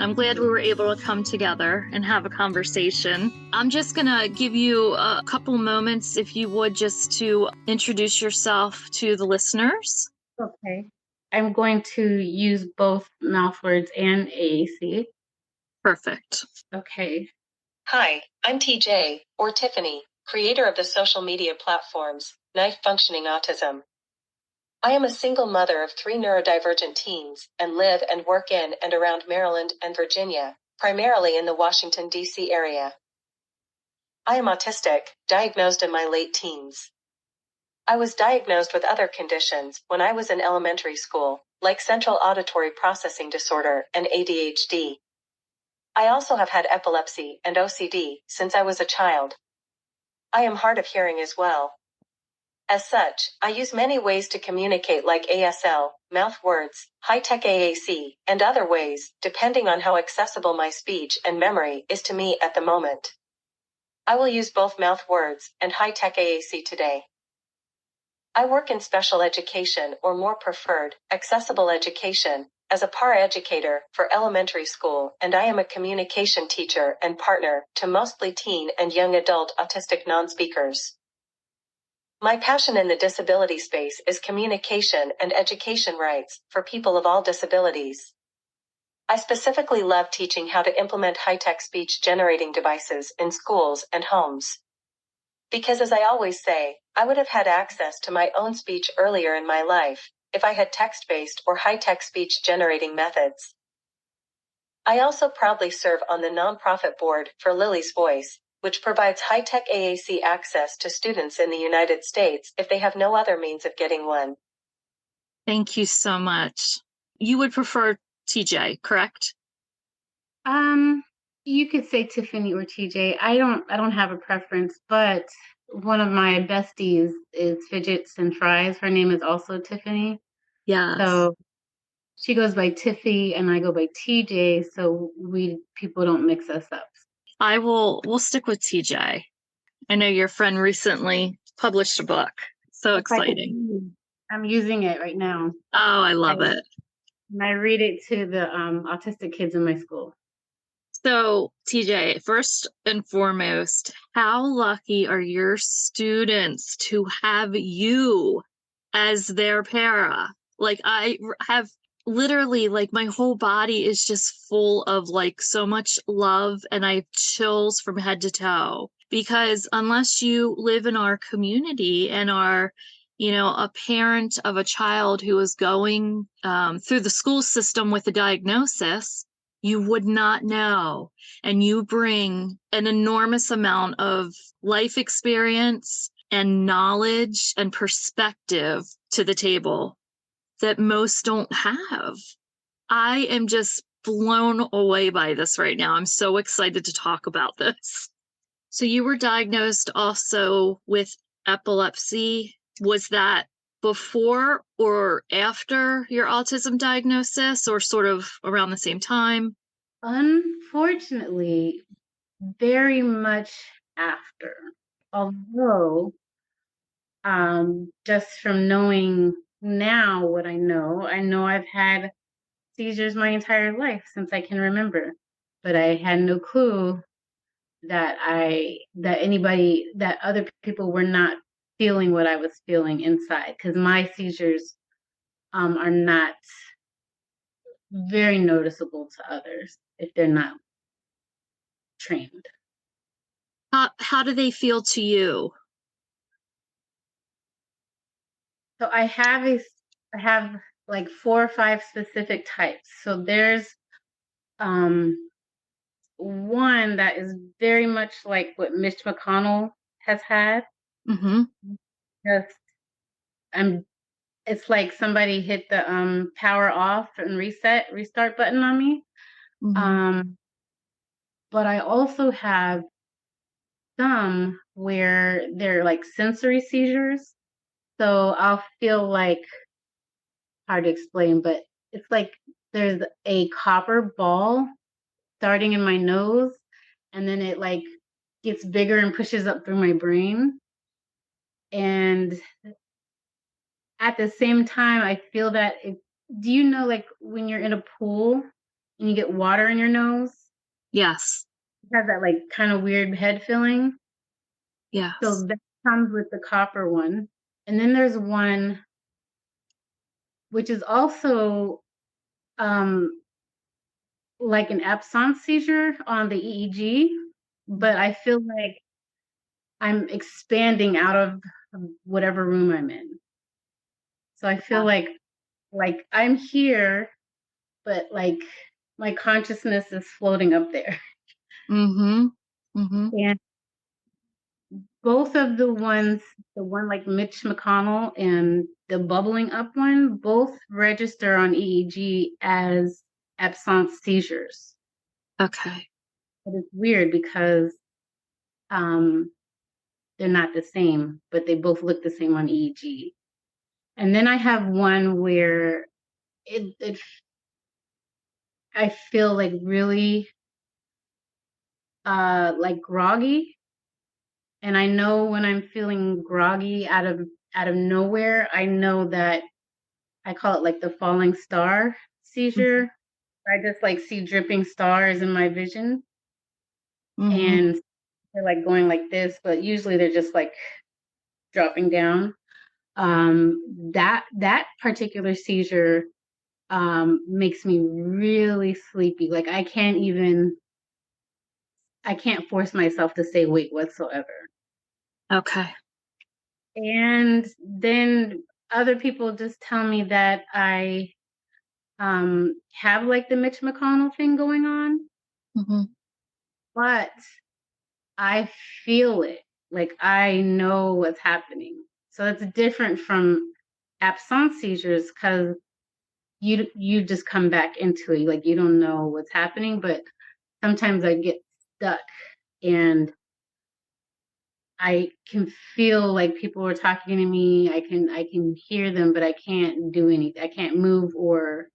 I'm glad we were able to come together and have a conversation. I'm just going to give you a couple moments, if you would, just to introduce yourself to the listeners. Okay. I'm going to use both mouth words and AAC. Perfect. Okay. Hi, I'm TJ, or Tiffany, creator of the social media platforms, Knife Functioning Autism. I am a single mother of 3 neurodivergent teens and live and work in and around Maryland and Virginia, primarily in the Washington, D.C. area. I am autistic, diagnosed in my late teens. I was diagnosed with other conditions when I was in elementary school, like central auditory processing disorder and ADHD. I also have had epilepsy and OCD since I was a child. I am hard of hearing as well. As such, I use many ways to communicate, like ASL, mouth words, high-tech AAC, and other ways, depending on how accessible my speech and memory is to me at the moment. I will use both mouth words and high-tech AAC today. I work in special education, or more preferred, accessible education, as a paraeducator for elementary school, and I am a communication teacher and partner to mostly teen and young adult autistic non-speakers. My passion in the disability space is communication and education rights for people of all disabilities. I specifically love teaching how to implement high-tech speech-generating devices in schools and homes. Because, as I always say, I would have had access to my own speech earlier in my life if I had text-based or high-tech speech-generating methods. I also proudly serve on the nonprofit board for Lily's Voice, which provides high-tech AAC access to students in the United States if they have no other means of getting one. Thank you so much. You would prefer TJ, correct? You could say Tiffany or TJ. I don't have a preference, but one of my besties is Fidgets and Fries. Her name is also Tiffany. Yes. So she goes by Tiffy and I go by TJ, so people don't mix us up. We'll stick with TJ. I know your friend recently published a book. So exciting. I'm using it right now. Oh, I love it. And I read it to the autistic kids in my school. So, TJ, first and foremost, how lucky are your students to have you as their para? Like, I have literally, like, my whole body is just full of, like, so much love, and I have chills from head to toe. Because unless you live in our community and are, a parent of a child who is going through the school system with a diagnosis, you would not know. And you bring an enormous amount of life experience and knowledge and perspective to the table that most don't have. I am just blown away by this right now. I'm so excited to talk about this. So you were diagnosed also with epilepsy. Was that before or after your autism diagnosis, or sort of around the same time? Unfortunately, very much after. Although, just from knowing now what I know I've had seizures my entire life since I can remember. But I had no clue that other people were not feeling what I was feeling inside, because my seizures are not very noticeable to others if they're not trained. How do they feel to you? So I have like 4 or 5 specific types. So there's one that is very much like what Mitch McConnell has had. Mm-hmm. Just it's like somebody hit the power off and restart button on me. Mm-hmm. But I also have some where they're like sensory seizures. So I'll feel like, hard to explain, but it's like there's a copper ball starting in my nose, and then it like gets bigger and pushes up through my brain. And at the same time, I feel that do you know, like when you're in a pool and you get water in your nose. Yes. It has that like kind of weird head feeling. Yes. So that comes with the copper one. And then there's one which is also like an absence seizure on the EEG, but I feel like I'm expanding out of whatever room I'm in. So I feel like I'm here, but like my consciousness is floating up there. Mm-hmm. Mm-hmm. And both of the one like Mitch McConnell and the bubbling up one, both register on EEG as absence seizures. Okay. But it's weird because um, they're not the same, but they both look the same on EEG. And then I have one where it I feel like really like groggy. And I know when I'm feeling groggy out of nowhere, I know that I call it like the falling star seizure. I just like see dripping stars in my vision Mm-hmm. and they're like going like this, but usually they're just like dropping down. That particular seizure makes me really sleepy. Like I can't force myself to stay awake whatsoever. Okay. And then other people just tell me that I have like the Mitch McConnell thing going on, Mm-hmm. but I feel it. Like I know what's happening. So it's different from absence seizures because you just come back into it. Like you don't know what's happening, but sometimes I get stuck and I can feel like people are talking to me. I can hear them, but I can't do anything. I can't move or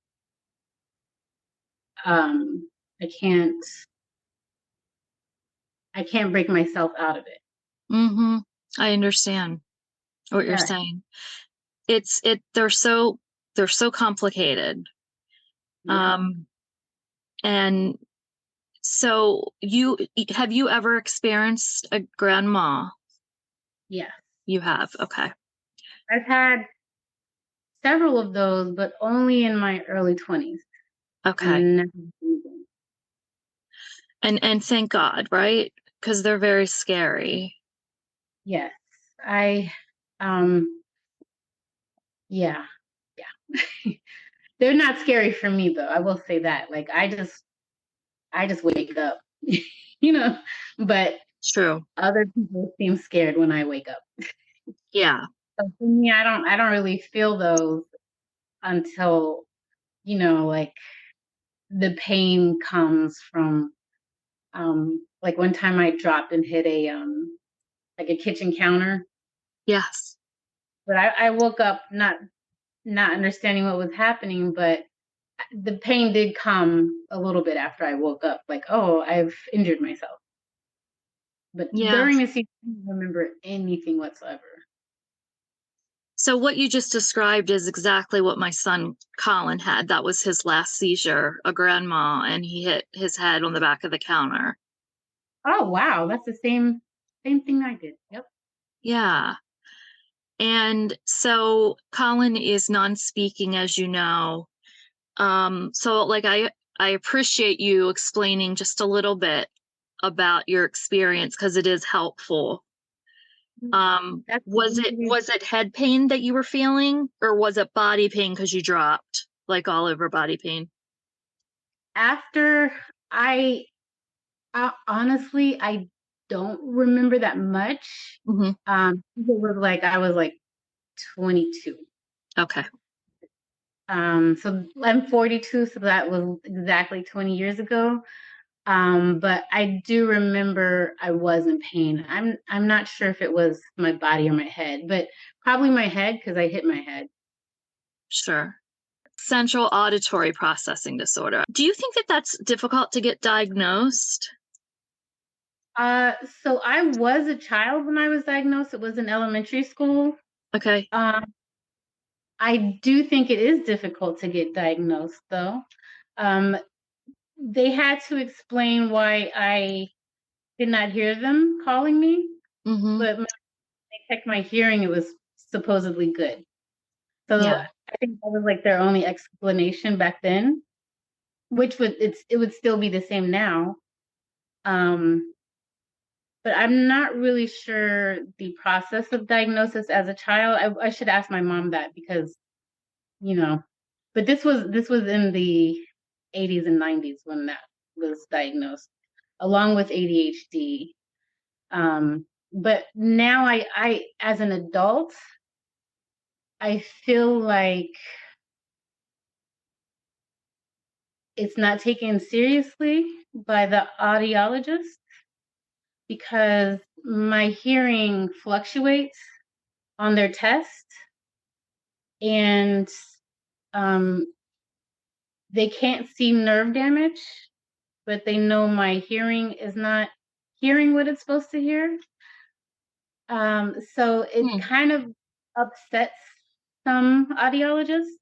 um I can't I can't break myself out of it. Mm-hmm. I understand what you're Yeah. saying. They're so complicated. Yeah. Um, and so have you ever experienced a grandma? Yeah. You have. Okay. I've had several of those, but only in my early 20s. Okay. And never again. And thank God, right? Because they're very scary. Yes. I um yeah. Yeah. They're not scary for me though. I will say that. Like I just wake up. you know, but True. other people seem scared when I wake up. Yeah. So for me, I don't really feel those until, like the pain comes from like one time I dropped and hit a like a kitchen counter. Yes. But I woke up not understanding what was happening, but the pain did come a little bit after I woke up, like, oh, I've injured myself. But Yeah. during the season, I don't remember anything whatsoever. So what you just described is exactly what my son Colin had. That was his last seizure, a grandma, and he hit his head on the back of the counter. Oh wow, that's the same thing I did. Yep. Yeah. And so Colin is non-speaking, as you know. So like I appreciate you explaining just a little bit about your experience because it is helpful. That's Was it head pain that you were feeling, or was it body pain because you dropped, like all over body pain? after I, honestly I don't remember that much. Mm-hmm. It was like I was like 22. Okay. So I'm 42, so that was exactly 20 years ago. But I do remember I was in pain. I'm not sure if it was my body or my head, but probably my head because I hit my head. Sure. Central auditory processing disorder. Do you think that that's difficult to get diagnosed? Uh, so I was a child when I was diagnosed. It was in elementary school. Okay. Um, I do think it is difficult to get diagnosed, though. Um, they had to explain why I did not hear them calling me, Mm-hmm. but when they checked my hearing, it was supposedly good. So Yeah. I think that was like their only explanation back then, which it would still be the same now. But I'm not really sure the process of diagnosis as a child. I should ask my mom that because, you know, but this was in the 80s and 90s when that was diagnosed, along with ADHD. But now I as an adult, I feel like it's not taken seriously by the audiologist because my hearing fluctuates on their test, and um, they can't see nerve damage, but they know my hearing is not hearing what it's supposed to hear. So it Hmm. kind of upsets some audiologists.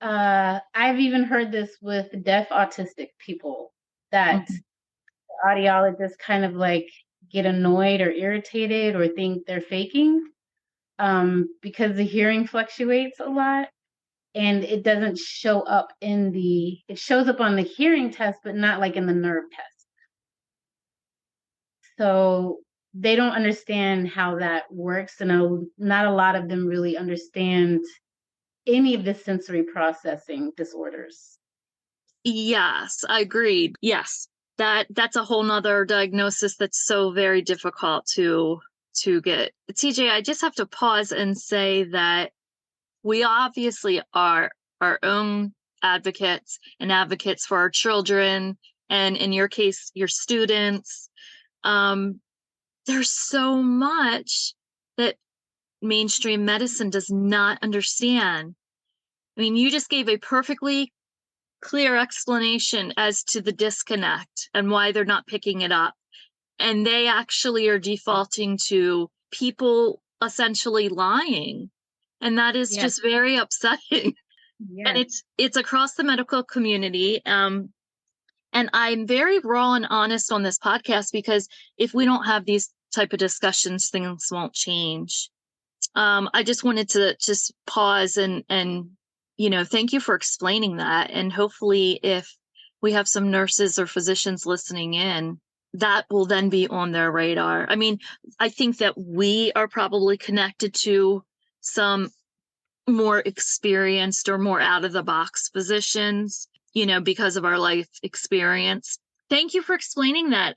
I've even heard this with deaf autistic people that Mhm. audiologists kind of like get annoyed or irritated or think they're faking because the hearing fluctuates a lot and it doesn't show up it shows up on the hearing test, but not like in the nerve test. So they don't understand how that works. And not a lot of them really understand any of the sensory processing disorders. Yes, I agreed. Yes. That's a whole nother diagnosis that's so very difficult to get. TJ, I just have to pause and say that we obviously are our own advocates and advocates for our children, and in your case, your students. Um, there's so much that mainstream medicine does not understand. I mean, you just gave a perfectly clear explanation as to the disconnect and why they're not picking it up. And they actually are defaulting to people essentially lying. And that is Yes, just very upsetting. And yes, it's across the medical community. And I'm very raw and honest on this podcast because if we don't have these type of discussions, things won't change. I just wanted to just pause and thank you for explaining that. And hopefully, if we have some nurses or physicians listening in, that will then be on their radar. I mean, I think that we are probably connected to some more experienced or more out of the box physicians, because of our life experience. Thank you for explaining that.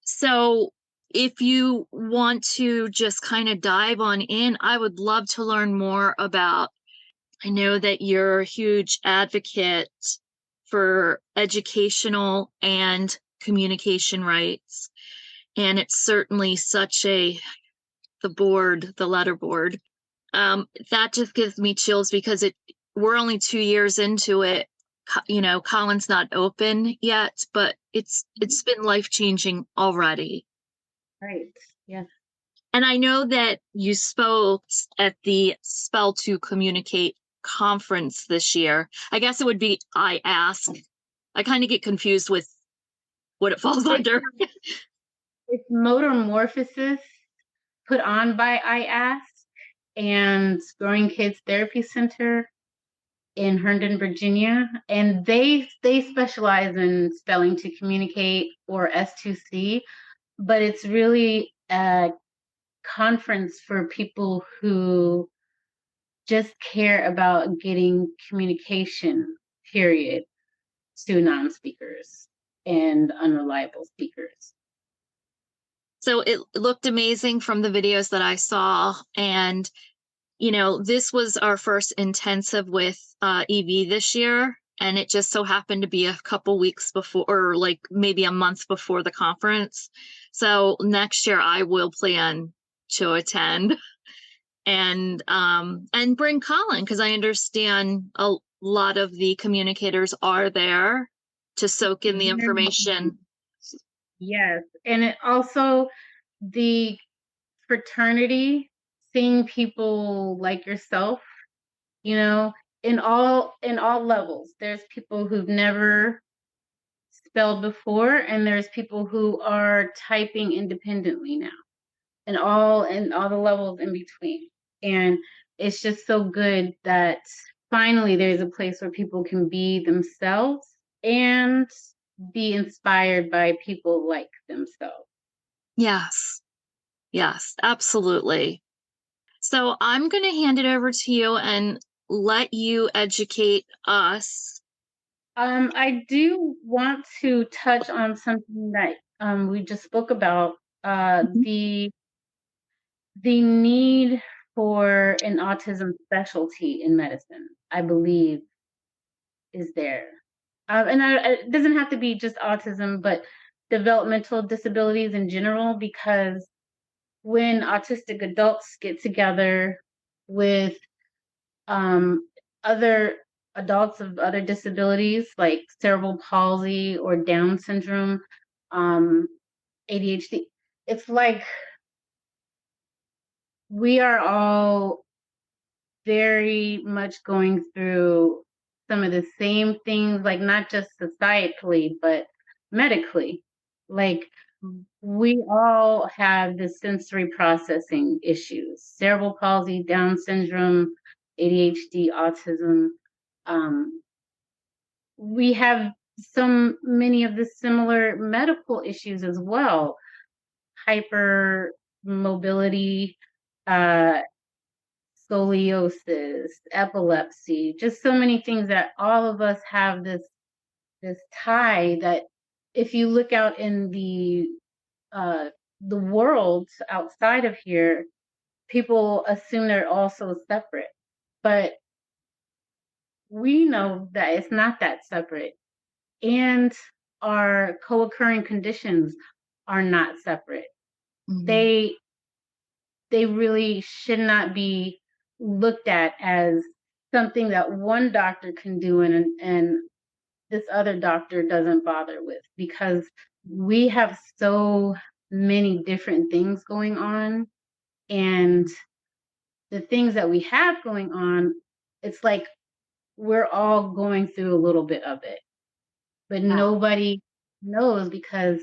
So if you want to just kind of dive on in, I would love to learn more about. I know that you're a huge advocate for educational and communication rights. And it's certainly the letter board. That just gives me chills because we're only 2 years into it. Colin's not open yet, but it's been life-changing already. right. Yes. And I know that you spoke at the Spell to Communicate conference this year. I guess it would be I Ask. I kind of get confused with what it falls It's, under. it's Motormorphosis put on by I Ask and Growing Kids Therapy Center in Herndon, Virginia, and they specialize in spelling to communicate or S2C, but it's really a conference for people who just care about getting communication, period, to non-speakers and unreliable speakers. So it looked amazing from the videos that I saw. And, this was our first intensive with EV this year. And it just so happened to be a couple weeks before, or like maybe a month before the conference. So next year I will plan to attend and bring Colin, because I understand a lot of the communicators are there to soak in the information. Yes, and it also the fraternity, seeing people like yourself, you know, in all levels. There's people who've never spelled before, and there's people who are typing independently now, and all the levels in between. And it's just so good that finally there's a place where people can be themselves and be inspired by people like themselves. Yes. Yes, absolutely. So I'm going to hand it over to you and let you educate us. I do want to touch on something that we just spoke about, Mhm. the need for an autism specialty in medicine, I believe, is there. It doesn't have to be just autism, but developmental disabilities in general, because when autistic adults get together with other adults of other disabilities like cerebral palsy or Down syndrome, um, ADHD, it's like we are all very much going through some of the same things, like not just societally, but medically. Like we all have the sensory processing issues, cerebral palsy, Down syndrome, ADHD, autism. Um, we have so many of the similar medical issues as well, hypermobility, uh, scoliosis, epilepsy, just so many things that all of us have this tie that if you look out in the world outside of here, people assume they're also separate. But we know that it's not that separate. And our co-occurring conditions are not separate. Mhm. They they really should not be looked at as something that one doctor can do and this other doctor doesn't bother with, because we have so many different things going on, and the things that we have going on, it's like we're all going through a little bit of it, but Yeah. nobody knows because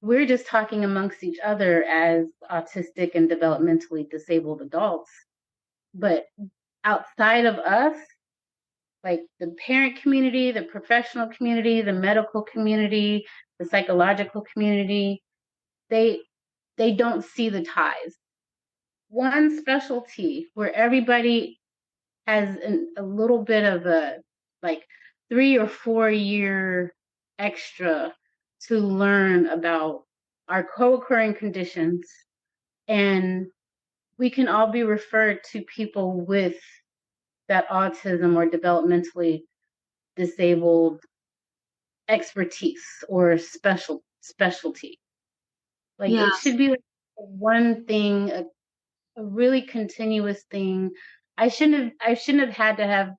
we're just talking amongst each other as autistic and developmentally disabled adults. But outside of us, like the parent community, the professional community, the medical community, the psychological community, they they don't see the ties. One specialty where everybody has a little bit of a like 3 or 4 year extra to learn about our co-occurring conditions, and we can all be referred to people with that autism or developmentally disabled expertise or specialty. Like it Yes. should be like one thing, a really continuous thing. I shouldn't have had to have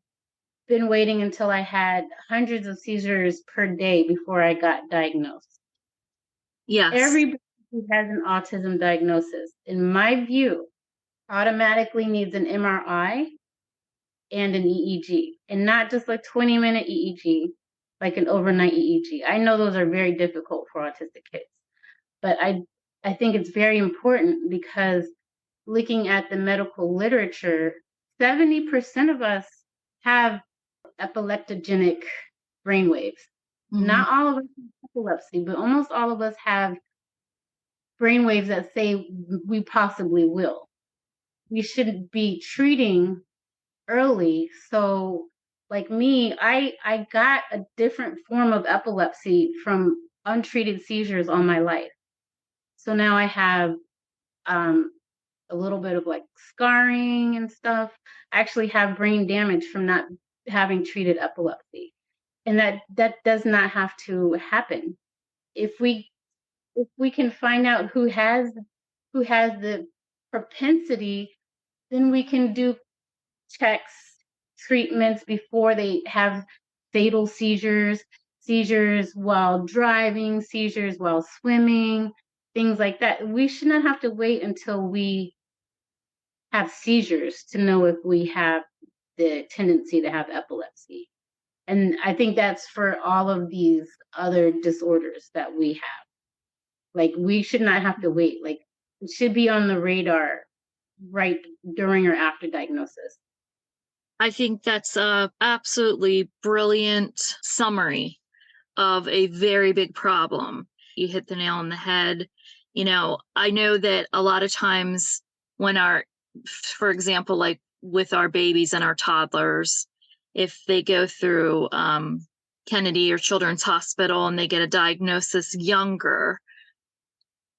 been waiting until I had hundreds of seizures per day before I got diagnosed. Yes. Everybody who has an autism diagnosis, in my view, automatically needs an MRI and an EEG, and not just like 20-minute EEG, like an overnight EEG. I know those are very difficult for autistic kids, but I think it's very important because looking at the medical literature, 70% of us have epileptogenic brainwaves. Mhm. Not all of us have epilepsy, but almost all of us have brainwaves that say we possibly will. We should be treating early. So, like me, I got a different form of epilepsy from untreated seizures all my life. So now I have um, a little bit of like scarring and stuff. I actually have brain damage from not having treated epilepsy, and that does not have to happen. If we can find out who has the propensity, then we can do checks, treatments before they have fatal seizures, seizures while driving, seizures while swimming, things like that. We should not have to wait until we have seizures to know if we have the tendency to have epilepsy. And I think that's for all of these other disorders that we have. Like, we should not have to wait. Like, it should be on the radar right during or after diagnosis. I think that's a absolutely brilliant summary of a very big problem. You hit the nail on the head. You know, I know that a lot of times when for example, like with our babies and our toddlers, if they go through Kennedy or Children's Hospital and they get a diagnosis younger,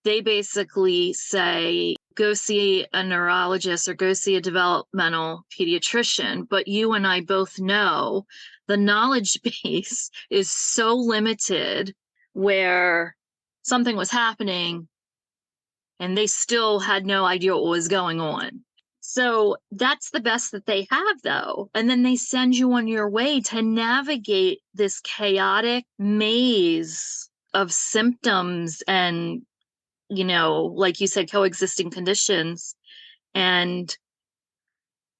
they basically say, go see a neurologist or go see a developmental pediatrician. But you and I both know the knowledge base is so limited, where something was happening and they still had no idea what was going on. So that's the best that they have, though. And then they send you on your way to navigate this chaotic maze of symptoms and, you know, like you said, coexisting conditions. And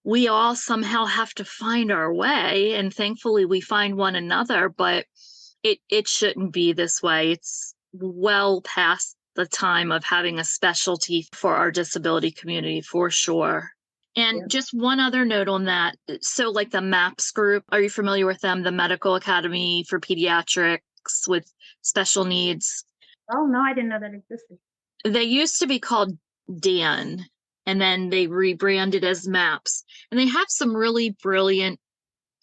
we all somehow have to find our way. And thankfully we find one another, but it shouldn't be this way. It's well past the time of having a specialty for our disability community, for sure. And just one other note on that. So like the MAPS group, are you familiar with them? The Medical Academy for Pediatrics with Special Needs. Oh, no, I didn't know that existed. They used to be called DAN, and then they rebranded as MAPS. And they have some really brilliant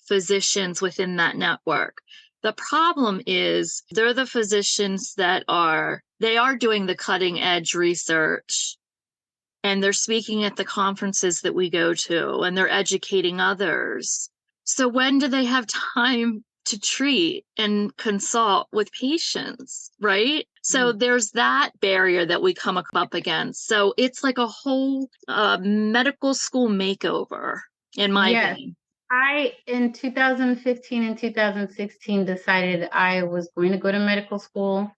physicians within that network. The problem is they're the physicians that are doing the cutting edge research, and they're speaking at the conferences that we go to, and they're educating others. So when do they have time to treat and consult with patients, right? So there's that barrier that we come up against. So it's like a whole medical school makeover, in my opinion. In 2015 and 2016, decided I was going to go to medical school.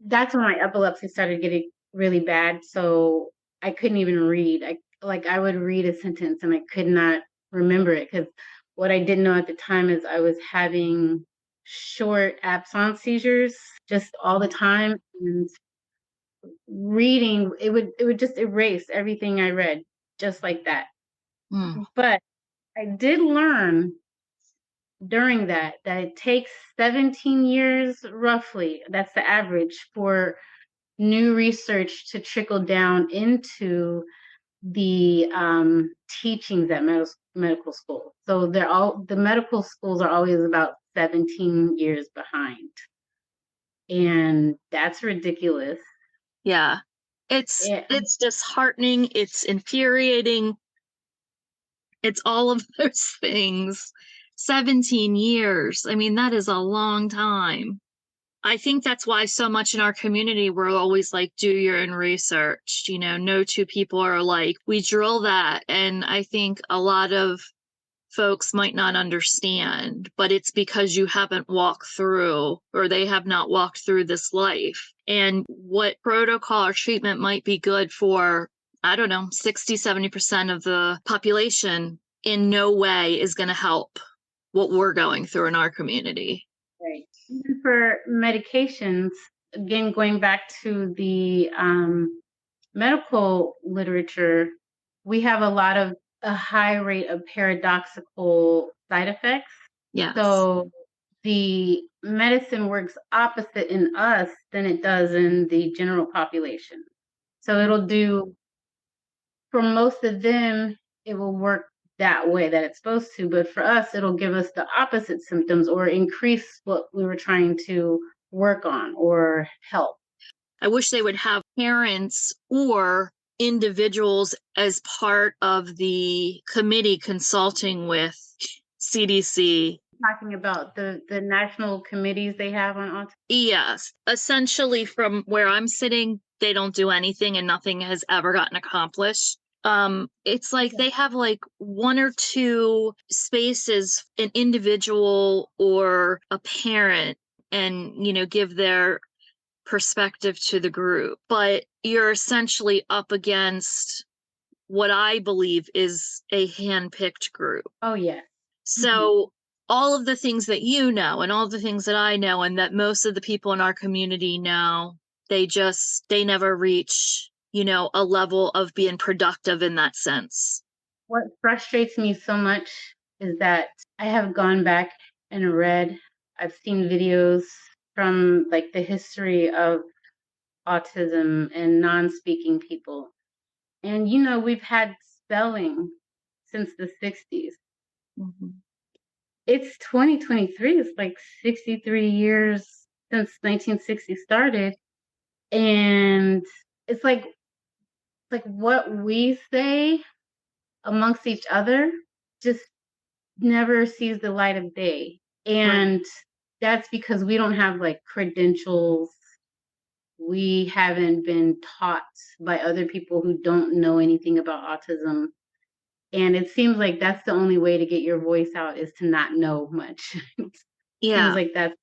That's when my epilepsy started getting really bad. So I couldn't even read. I would read a sentence and I could not remember it, because what I didn't know at the time is I was having short absence seizures just all the time, and reading, it would just erase everything I read just like that. But I did learn during that it takes 17 years roughly, that's the average, for new research to trickle down into the teachings at medical school. So the medical schools are always about 17 years behind. And that's ridiculous. Yeah. It's disheartening. It's infuriating. It's all of those things. 17 years. I mean, that is a long time. I think that's why so much in our community, we're always like, do your own research. You know, no two people are alike. We drill that. And I think a lot of folks might not understand, but it's because you haven't walked through, or they have not walked through this life. And what protocol or treatment might be good for, I don't know, 60, 70% of the population, in no way is going to help what we're going through in our community. Right. Even for medications, again, going back to the medical literature, we have a high rate of paradoxical side effects. Yes. So the medicine works opposite in us than it does in the general population. So it'll do, for most of them, it will work that way that it's supposed to, but for us, it'll give us the opposite symptoms or increase what we were trying to work on or help. I wish they would have parents or individuals as part of the committee consulting with CDC. Talking about the national committees they have on autism? Yes. Essentially, from where I'm sitting, they don't do anything and nothing has ever gotten accomplished. It's like they have like one or two spaces, an individual or a parent, and, you know, give their perspective to the group. But you're essentially up against what I believe is a hand-picked group. Oh, yeah. So all of the things that you know and all the things that I know and that most of the people in our community know, they never reach, a level of being productive in that sense. What frustrates me so much is that I have gone back and I've seen videos from like the history of autism and non-speaking people. And we've had spelling since the 60s. Mm-hmm. It's 2023. It's like 63 years since 1960 started. And it's like what we say amongst each other just never sees the light of day. And that's because we don't have like credentials. We haven't been taught by other people who don't know anything about autism. And it seems like that's the only way to get your voice out is to not know much. Yeah. Seems like that's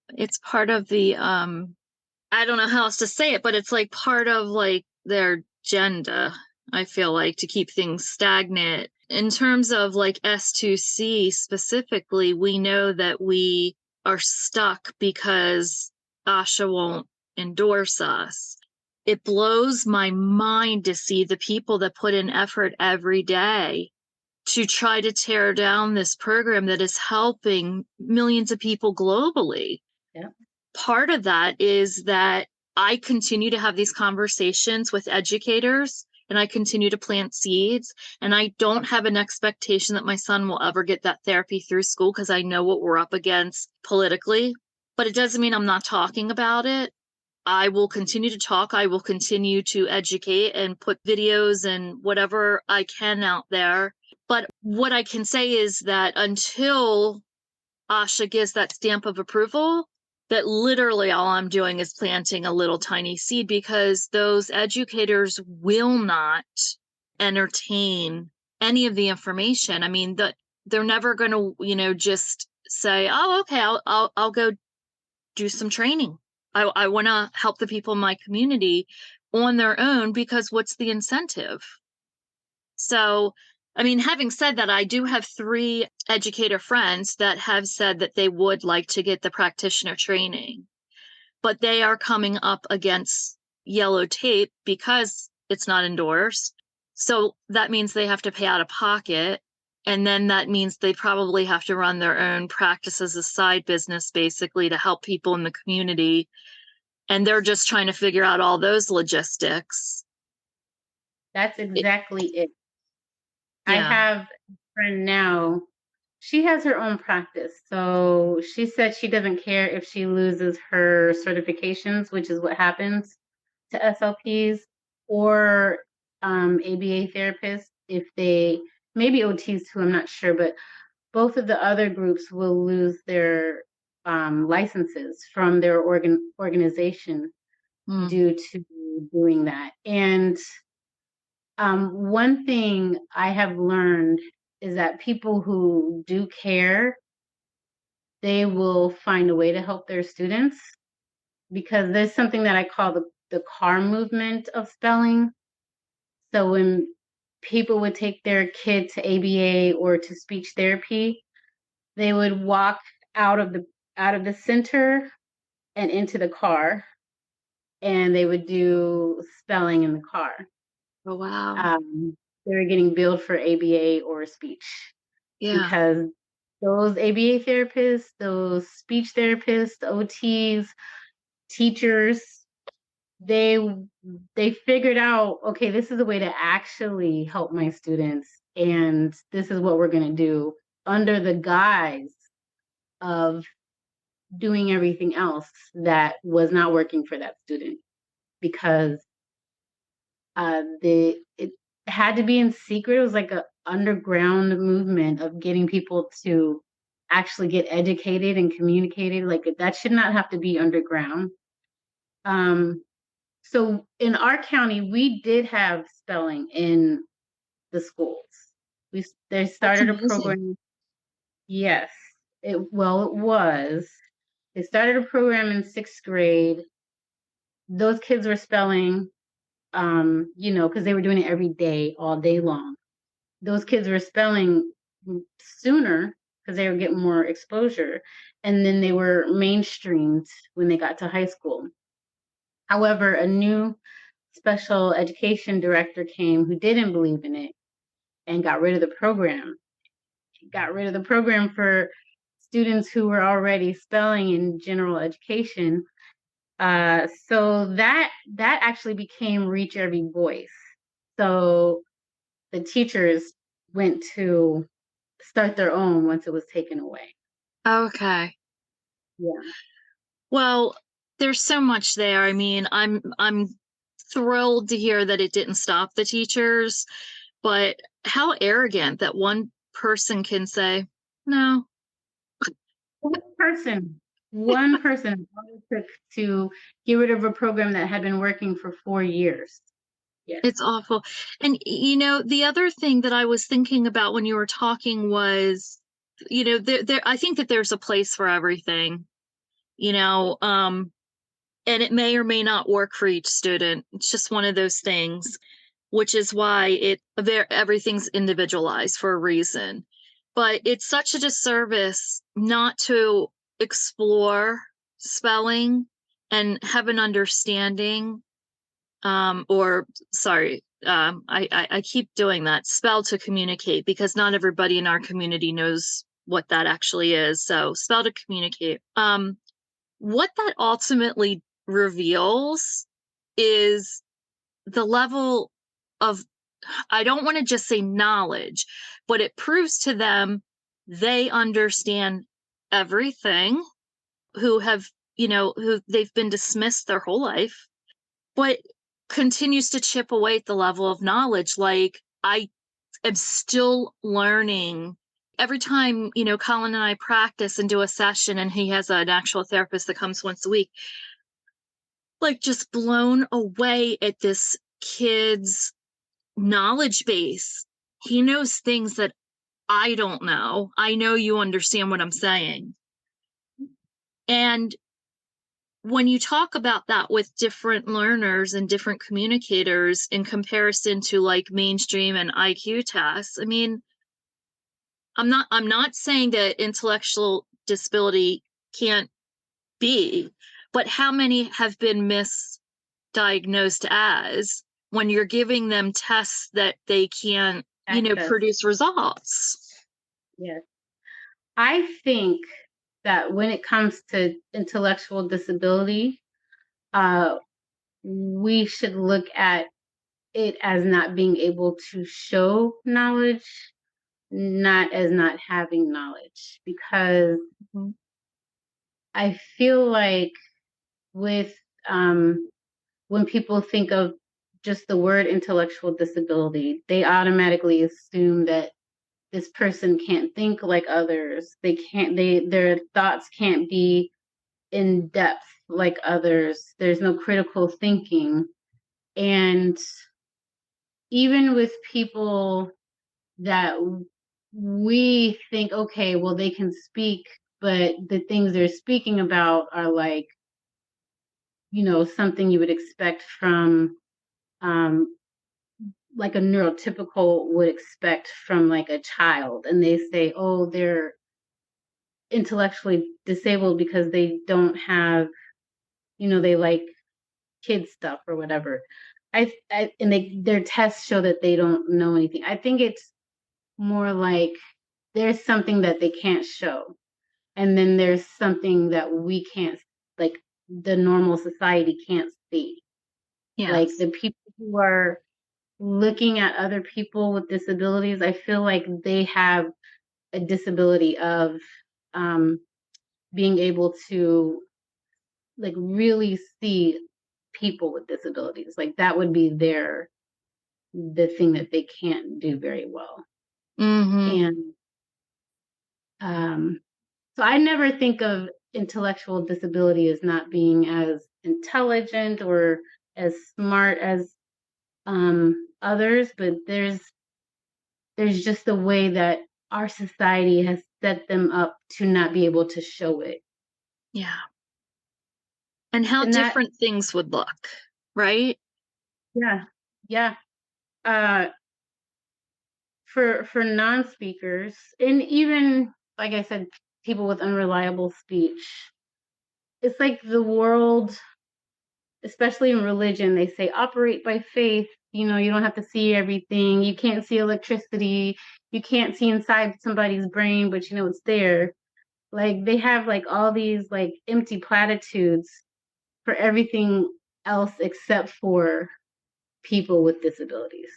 it's part of the I don't know how else to say it, but it's like part of like their agenda, I feel like, to keep things stagnant. In terms of like S2C specifically, we know that we are stuck because ASHA won't endorse us. It blows my mind to see the people that put in effort every day to try to tear down this program that is helping millions of people globally. yeah. Part of that is that I continue to have these conversations with educators and I continue to plant seeds. And I don't have an expectation that my son will ever get that therapy through school because I know what we're up against politically. But it doesn't mean I'm not talking about it. I will continue to talk. I will continue to educate and put videos and whatever I can out there. But what I can say is that until ASHA gives that stamp of approval, that literally all I'm doing is planting a little tiny seed because those educators will not entertain any of the information. I mean, they're never going to, just say, "Oh, okay, I'll go do some training. I want to help the people in my community on their own because what's the incentive?" So, I mean, having said that, I do have 3 educator friends that have said that they would like to get the practitioner training, but they are coming up against yellow tape because it's not endorsed. So that means they have to pay out of pocket. And then that means they probably have to run their own practice as a side business, basically, to help people in the community. And they're just trying to figure out all those logistics. That's exactly it. I Yeah. have a friend now. She has her own practice. So she said she doesn't care if she loses her certifications, which is what happens to SLPs or ABA therapists if they, maybe OTs too, I'm not sure, but both of the other groups will lose their licenses from their organization due to doing that. And one thing I have learned is that people who do care, they will find a way to help their students because there's something that I call the car movement of spelling. So when people would take their kid to ABA or to speech therapy, they would walk out of the center and into the car, and they would do spelling in the car. Oh, wow. They were getting billed for ABA or speech because those ABA therapists, those speech therapists, OTs, teachers, they figured out, okay, this is a way to actually help my students, and this is what we're going to do under the guise of doing everything else that was not working for that student because it had to be in secret. It was like a underground movement of getting people to actually get educated and communicated. Like that should not have to be underground. So in our county, we did have spelling in the schools. They started a program. Yes, it was. They started a program in 6th grade. Those kids were spelling, because they were doing it every day, all day long. Those kids were spelling sooner because they were getting more exposure. And then they were mainstreamed when they got to high school. However, a new special education director came who didn't believe in it and got rid of the program. Got rid of the program for students who were already spelling in general education. So that actually became Reach Every Voice. So the teachers went to start their own once it was taken away. Okay. Yeah. Well, there's so much there. I mean, I'm thrilled to hear that it didn't stop the teachers, but how arrogant that one person can say, "No." One person all it took to get rid of a program that had been working for 4 years. Yes. It's awful. And the other thing that I was thinking about when you were talking was, there I think that there's a place for everything, and it may or may not work for each student. It's just one of those things, which is why everything's individualized for a reason. But it's such a disservice not to explore spelling and have an understanding, or sorry, I keep doing that, spell to communicate, because not everybody in our community knows what that actually is. So spell to communicate. What that ultimately reveals is the level of, I don't want to just say knowledge, but it proves to them they understand everything, who they've been dismissed their whole life, but continues to chip away at the level of knowledge. Like, I am still learning. Every time, Colin and I practice and do a session, and he has an actual therapist that comes once a week, like, just blown away at this kid's knowledge base. He knows things that I don't know. I know you understand what I'm saying. And when you talk about that with different learners and different communicators in comparison to like mainstream and IQ tests, I mean, I'm not saying that intellectual disability can't be, but how many have been misdiagnosed as, when you're giving them tests that they can't, produce results? Yes. I think that when it comes to intellectual disability, we should look at it as not being able to show knowledge, not as not having knowledge, because Mm-hmm. I feel like with when people think of just the word intellectual disability, they automatically assume that this person can't think like others. Their thoughts can't be in depth like others. There's no critical thinking. And even with people that we think, okay, well, they can speak, but the things they're speaking about are like, something you would expect from, like a neurotypical would expect from like a child. And they say, oh, they're intellectually disabled because they don't have, they like kid stuff or whatever. Their tests show that they don't know anything. I think it's more like there's something that they can't show, and then there's something that we can't, like the normal society can't see. Like Yes. the people who are looking at other people with disabilities, I feel like they have a disability of being able to like really see people with disabilities. Like that would be the thing that they can't do very well. Mm-hmm. And so I never think of intellectual disability as not being as intelligent or as smart as others, but there's just a way that our society has set them up to not be able to show it. Yeah. And how And that, different things would look, right? yeah, yeah. Uh, for non-speakers, and even like I said, people with unreliable speech. It's like the world, especially in religion, they say operate by faith. You know, you don't have to see everything. You can't see electricity. You can't see inside somebody's brain, but you know it's there. Like they have like all these like empty platitudes for everything else except for people with disabilities.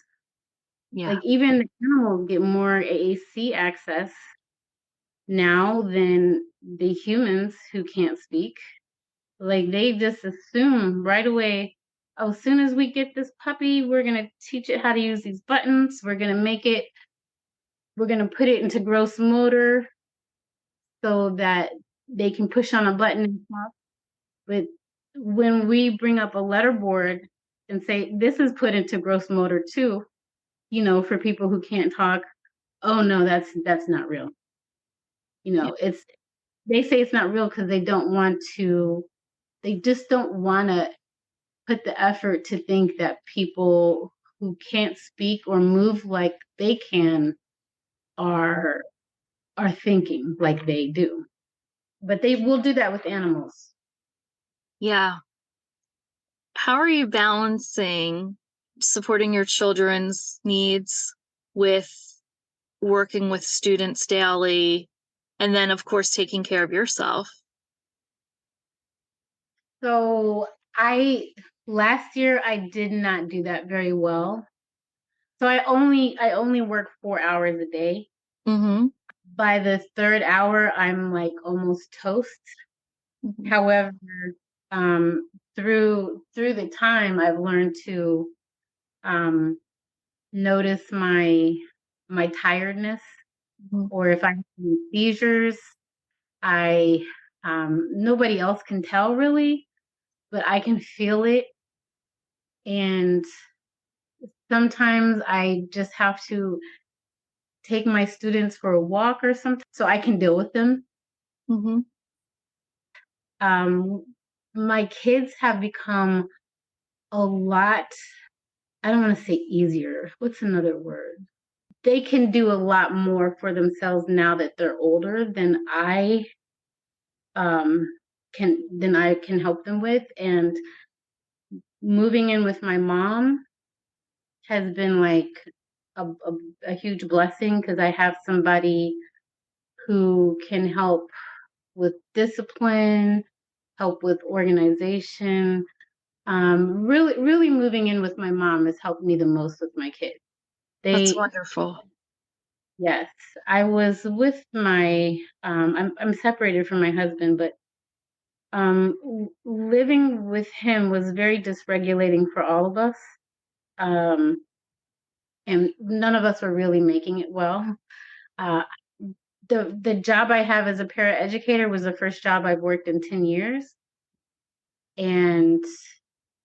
Yeah. Like even the animals get more AAC access now than the humans who can't speak. Like they just assume right away, oh, as soon as we get this puppy, we're gonna teach it how to use these buttons. We're gonna put it into gross motor so that they can push on a button and talk. But when we bring up a letterboard and say this is put into gross motor too, you know, for people who can't talk, oh no, that's not real. You Yeah. know, they say it's not real because they just don't want to put the effort to think that people who can't speak or move like they can are thinking like they do. But they will do that with animals. Yeah. How are you balancing supporting your children's needs with working with students daily and then of course taking care of yourself? So I last year I did not do that very well. So I only work 4 hours a day. Mm-hmm. By the third hour, I'm like almost toast. Mm-hmm. However, um, through the time, I've learned to um, notice my tiredness, Mm-hmm. or if I have any seizures, I nobody else can tell really, but I can feel it, and sometimes I just have to take my students for a walk or something so I can deal with them. Mm-hmm. Um, my kids have become a lot, I don't want to say easier. What's another word? They can do a lot more for themselves now that they're older um than I can help them with. And moving in with my mom has been like a huge blessing because I have somebody who can help with discipline, help with organization. Really moving in with my mom has helped me the most with my kids. That's They, wonderful. yes, I was with I'm separated from my husband, but living with him was very dysregulating for all of us. Um, and none of us were really making it well. Uh, the job I have as a paraeducator was the first job I've worked in 10 years. And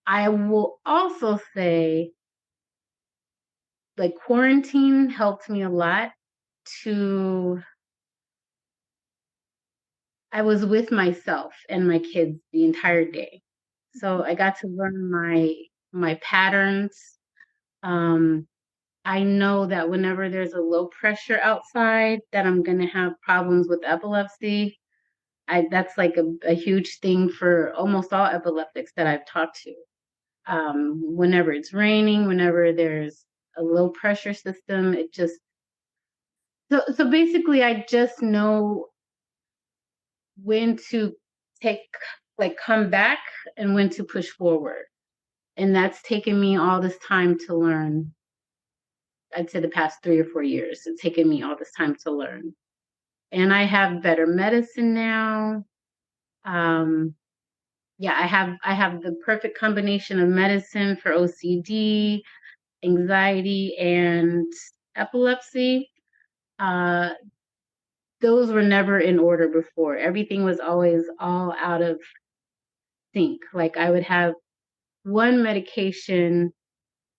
I will also say, like, quarantine helped me a lot to, I was with myself and my kids the entire day. So I got to learn my patterns. Um, I know that whenever there's a low pressure outside, that I'm gonna have problems with epilepsy. That's like a huge thing for almost all epileptics that I've talked to. Whenever it's raining, whenever there's a low pressure system, it just so basically I just know when to take come back and when to push forward. And that's taken me all this time to learn. I'd say the past 3 or 4 years, it's taken me all this time to learn. And I have better medicine now. Um, yeah, I have the perfect combination of medicine for OCD, anxiety, and epilepsy. Uh, those were never in order before. Everything was always all out of sync. Like I would have one medication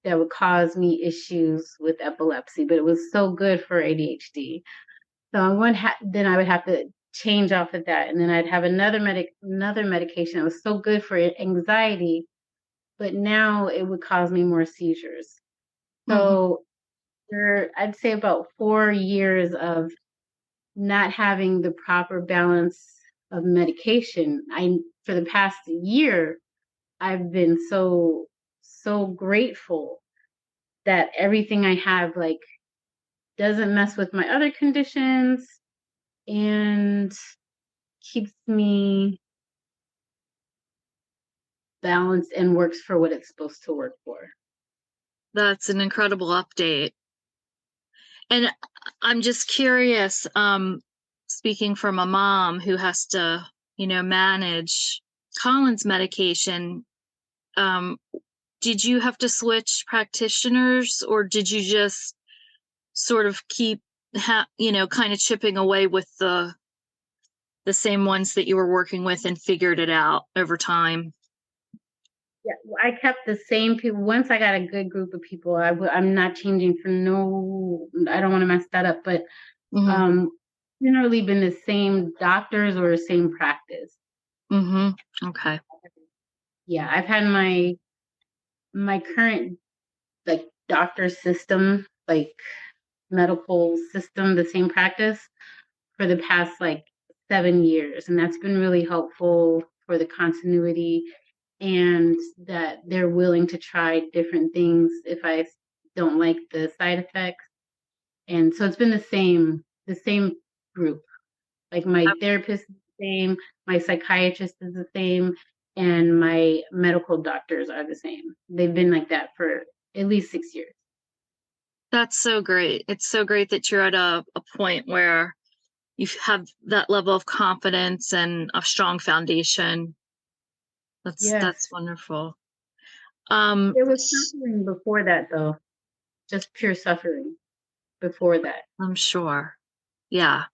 that would cause me issues with epilepsy, but it was so good for ADHD. So then I would have to change off of that, and then I'd have another medication that was so good for anxiety, but now it would cause me more seizures. Mm-hmm. So I'd say about 4 years of not having the proper balance of medication. For the past year, I've been so grateful that everything I have like doesn't mess with my other conditions and keeps me balanced and works for what it's supposed to work for. That's an incredible update. And I'm just curious, speaking from a mom who has to, manage Colin's medication, did you have to switch practitioners, or did you just sort of keep, kind of chipping away with the same ones that you were working with and figured it out over time? Yeah, I kept the same people. Once I got a good group of people, I'm not changing for no. I don't want to mess that up, but Mm-hmm. generally been the same doctors or the same practice. Mm-hmm. Okay. Yeah, I've had my current like doctor system, like medical system, the same practice for the past like 7 years, and that's been really helpful for the continuity, and that they're willing to try different things if I don't like the side effects. And so it's been the same group. Like my therapist is the same, my psychiatrist is the same, and my medical doctors are the same. They've been like that for at least 6 years. That's so great. It's so great that you're at a point where you have that level of confidence and a strong foundation. That's Yes. wonderful. Um, There was suffering before that, though, just pure suffering before that. I'm sure. Yeah.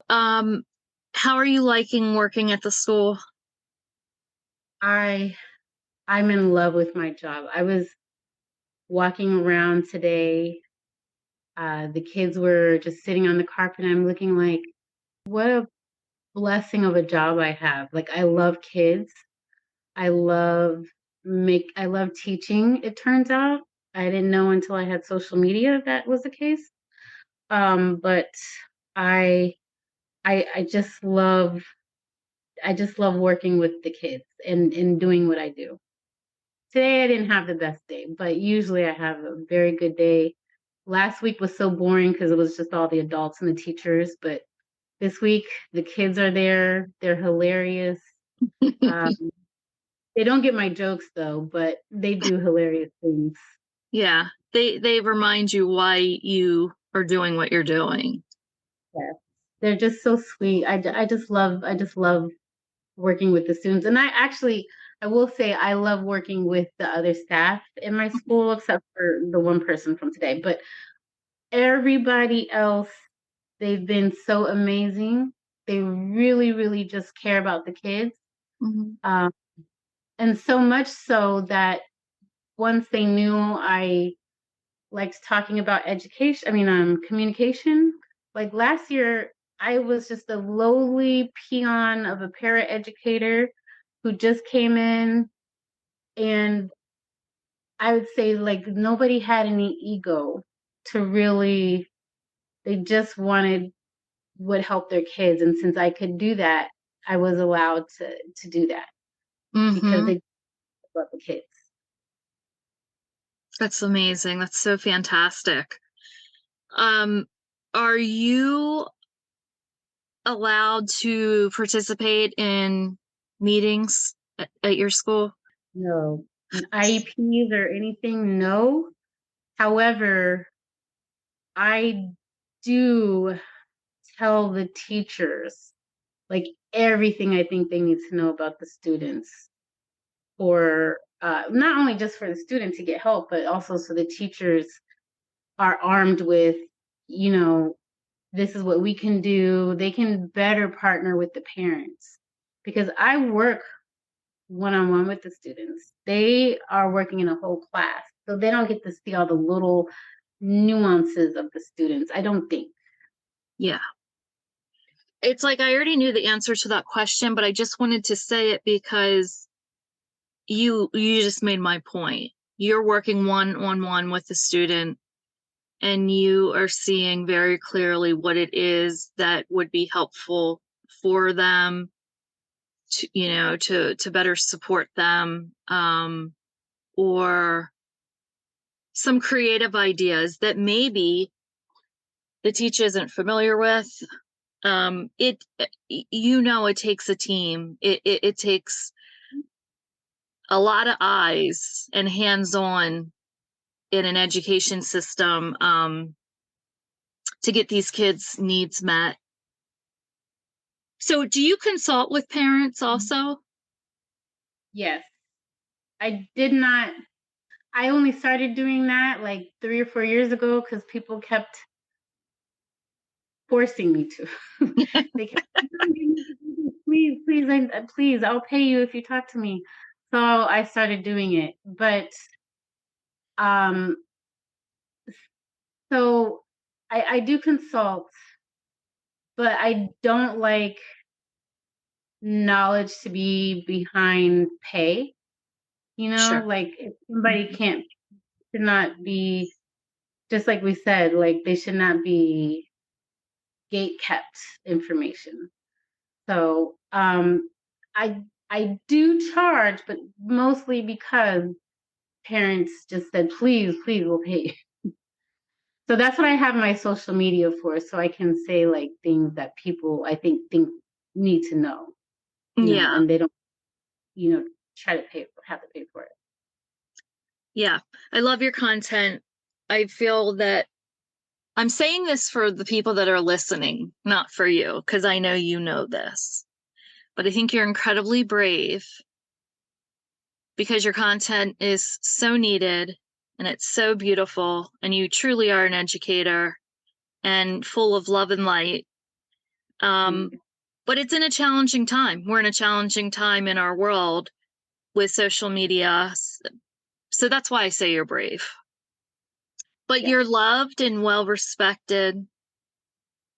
Um, how are you liking working at the school? I I'm in love with my job. I was walking around today. The kids were just sitting on the carpet, and I'm looking like, what a blessing of a job I have. Like I love kids. I love I love teaching, it turns out. I didn't know until I had social media that was the case. But I I just love working with the kids and doing what I do. Today I didn't have the best day, but usually I have a very good day. Last week was so boring because it was just all the adults and the teachers, but this week the kids are there. They're hilarious. Um, they don't get my jokes though, but they do hilarious things. Yeah. They remind you why you are doing what you're doing. Yeah. They're just so sweet. I just love working with the students. And I will say I love working with the other staff in my school, except for the one person from today. But everybody else, they've been so amazing. They really, really just care about the kids. Mhm. Um, and so much so that once they knew I liked talking about education, communication. Like last year, I was just a lowly peon of a paraeducator who just came in, and I would say like nobody had any ego to really, they just wanted what helped their kids. And since I could do that, I was allowed to do that because Mhm. they love the kids. That's amazing. That's so fantastic. Um, are you allowed to participate in meetings at your school? No IEPs or anything, no. However, I do tell the teachers like everything I think they need to know about the students, or not only just for the student to get help, but also so the teachers are armed with, you know, this is what we can do. They can better partner with the parents because I work one-on-one with the students. They are working in a whole class, so they don't get to see all the little nuances of the students, I don't think. Yeah. It's like I already knew the answer to that question, but I just wanted to say it because you just made my point. You're working one-on-one with the student, and you are seeing very clearly what it is that would be helpful for them to, you know, to better support them, or some creative ideas that maybe the teacher isn't familiar with. It, you know, it takes a team. It takes a lot of eyes and hands-on in an education system, to get these kids' needs met. So, do you consult with parents also? Yes. I did not. I only started doing that like 3 or 4 years ago because people kept forcing me to. They kept, please, please, please, I'll pay you if you talk to me. So I started doing it. But um, so I do consult, but I don't like knowledge to be behind pay. You know, Sure. like if somebody can't, should not be, just like we said, like they should not be gate kept information. So I do charge, but mostly because parents just said, please, please, we'll pay you. So that's what I have my social media for, so I can say like things that people I think need to know, Yeah. and they don't, you know, try to have to pay for it. Yeah. I love your content. I feel that I'm saying this for the people that are listening, not for you, because I know you know this. But I think you're incredibly brave because your content is so needed and it's so beautiful, and you truly are an educator and full of love and light. Thank you. But it's in a challenging time. We're in a challenging time in our world with social media. So that's why I say you're brave. But Yes. you're loved and well respected.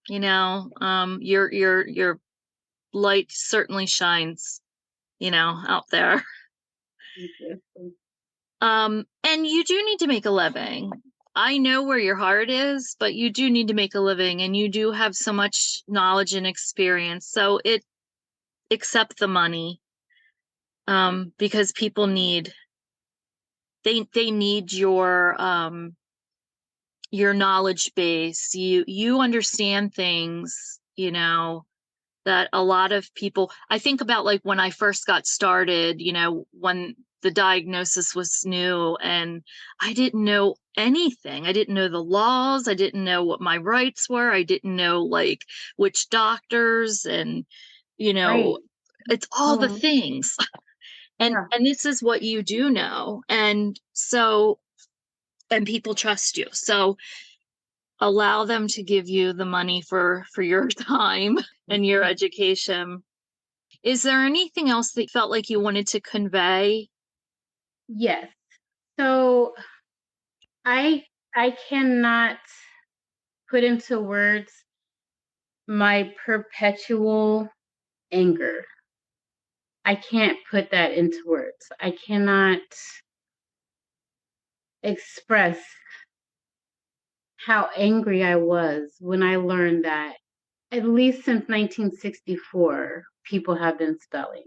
You know, your light certainly shines, you know, out there. Thank you. And you do need to make a living. I know where your heart is, but you do need to make a living, and you do have so much knowledge and experience. So it accept the money, because people need, they need your knowledge base. You understand things, you know, that a lot of people, I think about like when I first got started, you know, when the diagnosis was new and I didn't know anything. I didn't know the laws. I didn't know what my rights were. I didn't know like which doctors, and, you Right. know, it's all the Oh, things. And yeah. this is what you do know. And so, and people trust you. So allow them to give you the money for your time and your education. Is there anything else that you felt like you wanted to convey? Yes. So I I cannot put into words my perpetual anger. I can't put that into words. I cannot express how angry I was when I learned that at least since 1964, people have been spelling.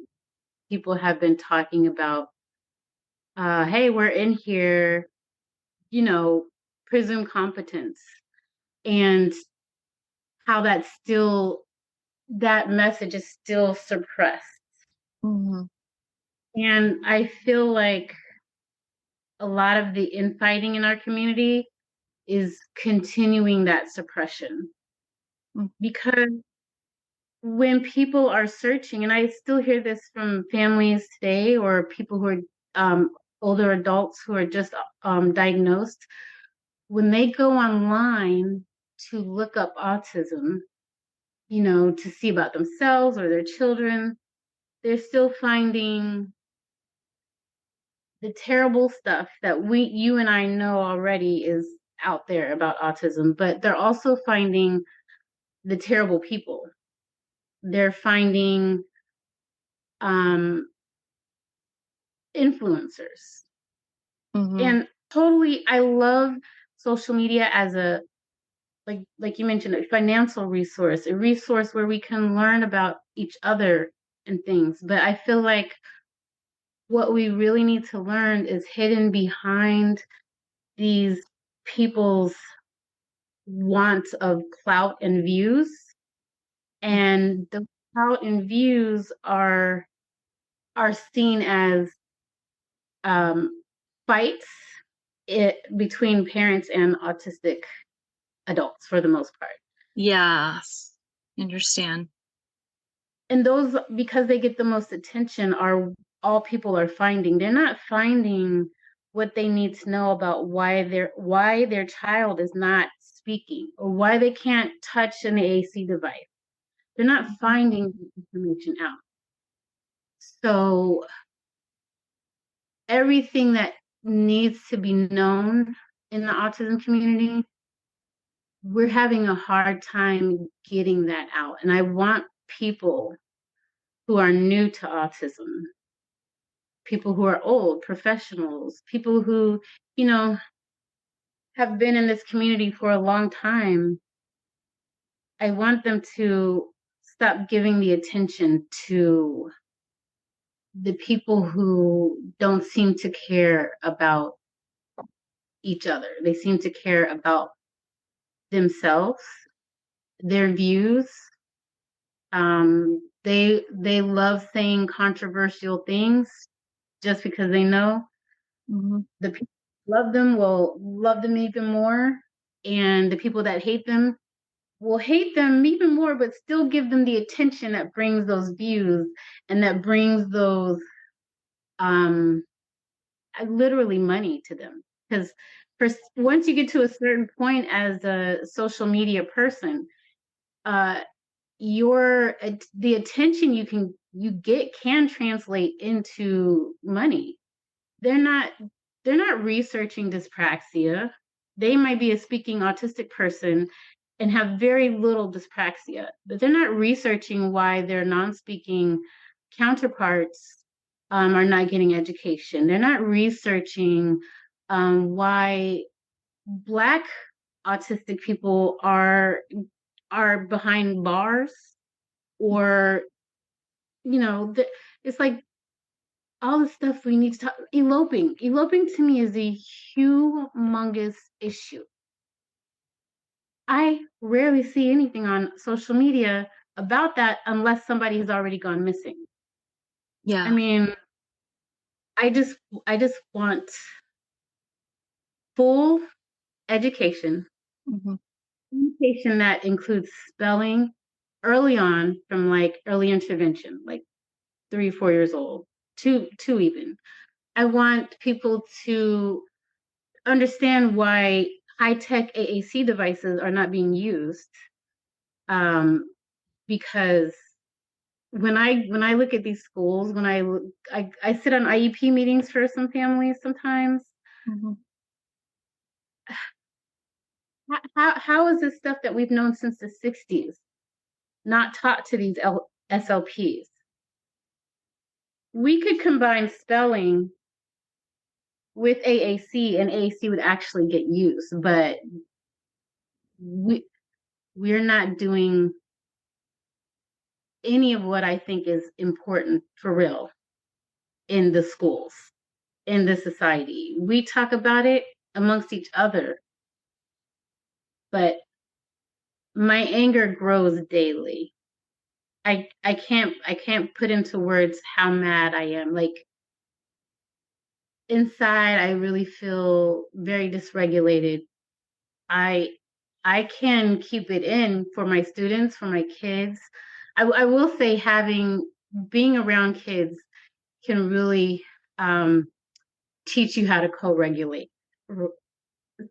People have been talking about, hey, we're in here, you know, presumed competence, and how that message is still suppressed. Mhm, And I feel like a lot of the infighting in our community is continuing that suppression, mm, because when people are searching, and I still hear this from families today or people who are um, older adults who are just diagnosed, when they go online to look up autism, you know, to see about themselves or their children, they're still finding the terrible stuff that you and I know already is out there about autism, but they're also finding the terrible people. They're finding um, influencers. mhm, And totally, I love social media as a, like you mentioned, a financial resource, a resource where we can learn about each other and things. But I feel like what we really need to learn is hidden behind these people's want of clout and views. And the clout and views are seen as fights between parents and autistic adults for the most part. Yes, I understand. And those, because they get the most attention, are all people are finding. They're not finding what they need to know about why their child is not speaking, or why they can't touch an AAC device. They're not finding the information out. So everything that needs to be known in the autism community, we're having a hard time getting that out. And I want people who are new to autism, people who are old, professionals, people who, have been in this community for a long time. I want them to stop giving the attention to the people who don't seem to care about each other. They seem to care about themselves, their views. They love saying controversial things just because they know the people who love them will love them even more, and the people that hate them will hate them even more, but still give them the attention that brings those views and that brings those literally money to them. Because once you get to a certain point as a social media person, the attention you get can translate into money. They're not researching dyspraxia. They might be a speaking autistic person and have very little dyspraxia, but they're not researching why their non-speaking counterparts are not getting education. They're not researching why Black autistic people are behind bars, or it's like all the stuff we need to talk. Eloping to me is a humongous issue. I rarely see anything on social media about that unless somebody has already gone missing. Yeah. I mean, I just want full education, education that includes spelling early on, from like early intervention, like 3, 4 years old, two even. I want people to understand why high-tech AAC devices are not being used, because when I look at these schools, when I sit on IEP meetings for some families sometimes. How is this stuff that we've known since the 60s not taught to these SLPs? We could combine spelling with AAC and AAC would actually get used, but we're not doing any of what I think is important for real in the schools, in the society. We talk about it amongst each other, but my anger grows daily. I can't put into words how mad I am. Like, inside, I really feel very dysregulated. I can keep it in for my students, for my kids. I will say being around kids can really teach you how to co-regulate.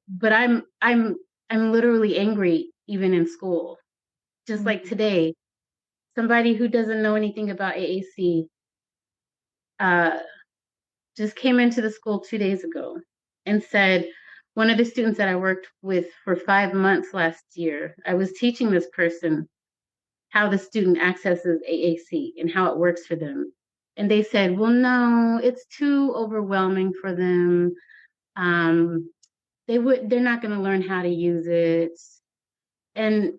But I'm literally angry even in school. Just like today, somebody who doesn't know anything about AAC just came into the school 2 days ago and said, one of the students that I worked with for 5 months last year, I was teaching this person how the student accesses AAC and how it works for them. And they said, well, no, it's too overwhelming for them. they're not going to learn how to use it. And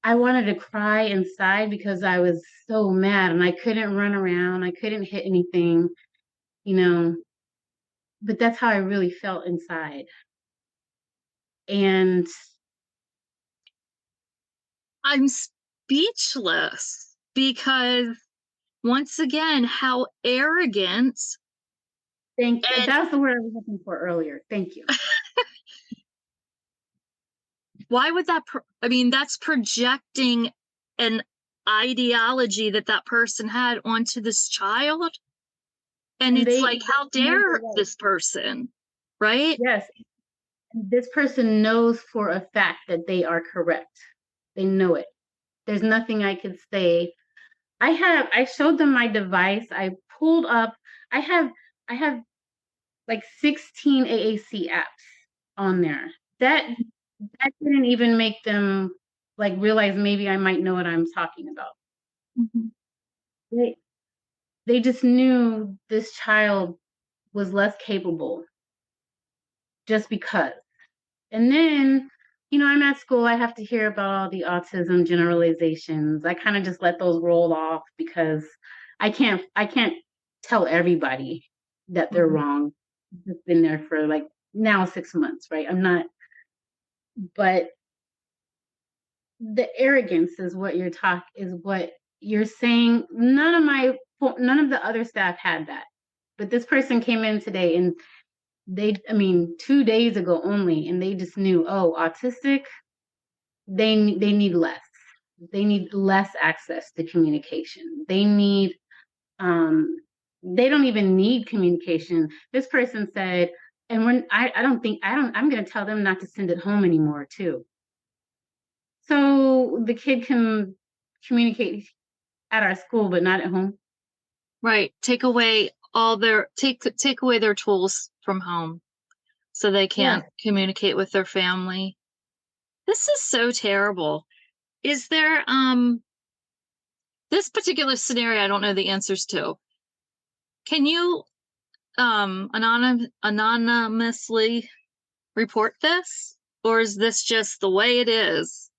I wanted to cry inside because I was so mad and I couldn't run around. I couldn't hit anything, you know, but that's how I really felt inside. And I'm speechless because once again, how arrogant and that's the word I was looking for earlier. Thank you. why would that I mean, that's projecting an ideology that that person had onto this child, and it's like, how dare this person, right? Yes, this person knows for a fact that they are correct. They know it. There's nothing I could say. I showed them my device. I pulled up, I have like 16 AAC apps on there. That didn't even make them like realize maybe I might know what I'm talking about. Mhm. They just knew this child was less capable just because. And then, I'm at school, I have to hear about all the autism generalizations. I kind of just let those roll off because I can't tell everybody that they're wrong. It's been there for like now 6 months, right? But the arrogance is what you're saying. None of the other staff had that. But this person came in today and 2 days ago only, and they just knew, oh, autistic, they need less. They need less access to communication. They don't even need communication. This person said, and I'm going to tell them not to send it home anymore too. So the kid can communicate at our school, but not at home. Right. Take away their tools from home so they can't communicate with their family. This is so terrible. Is there this particular scenario I don't know the answers to. Can you anonymously report this, or is this just the way it is?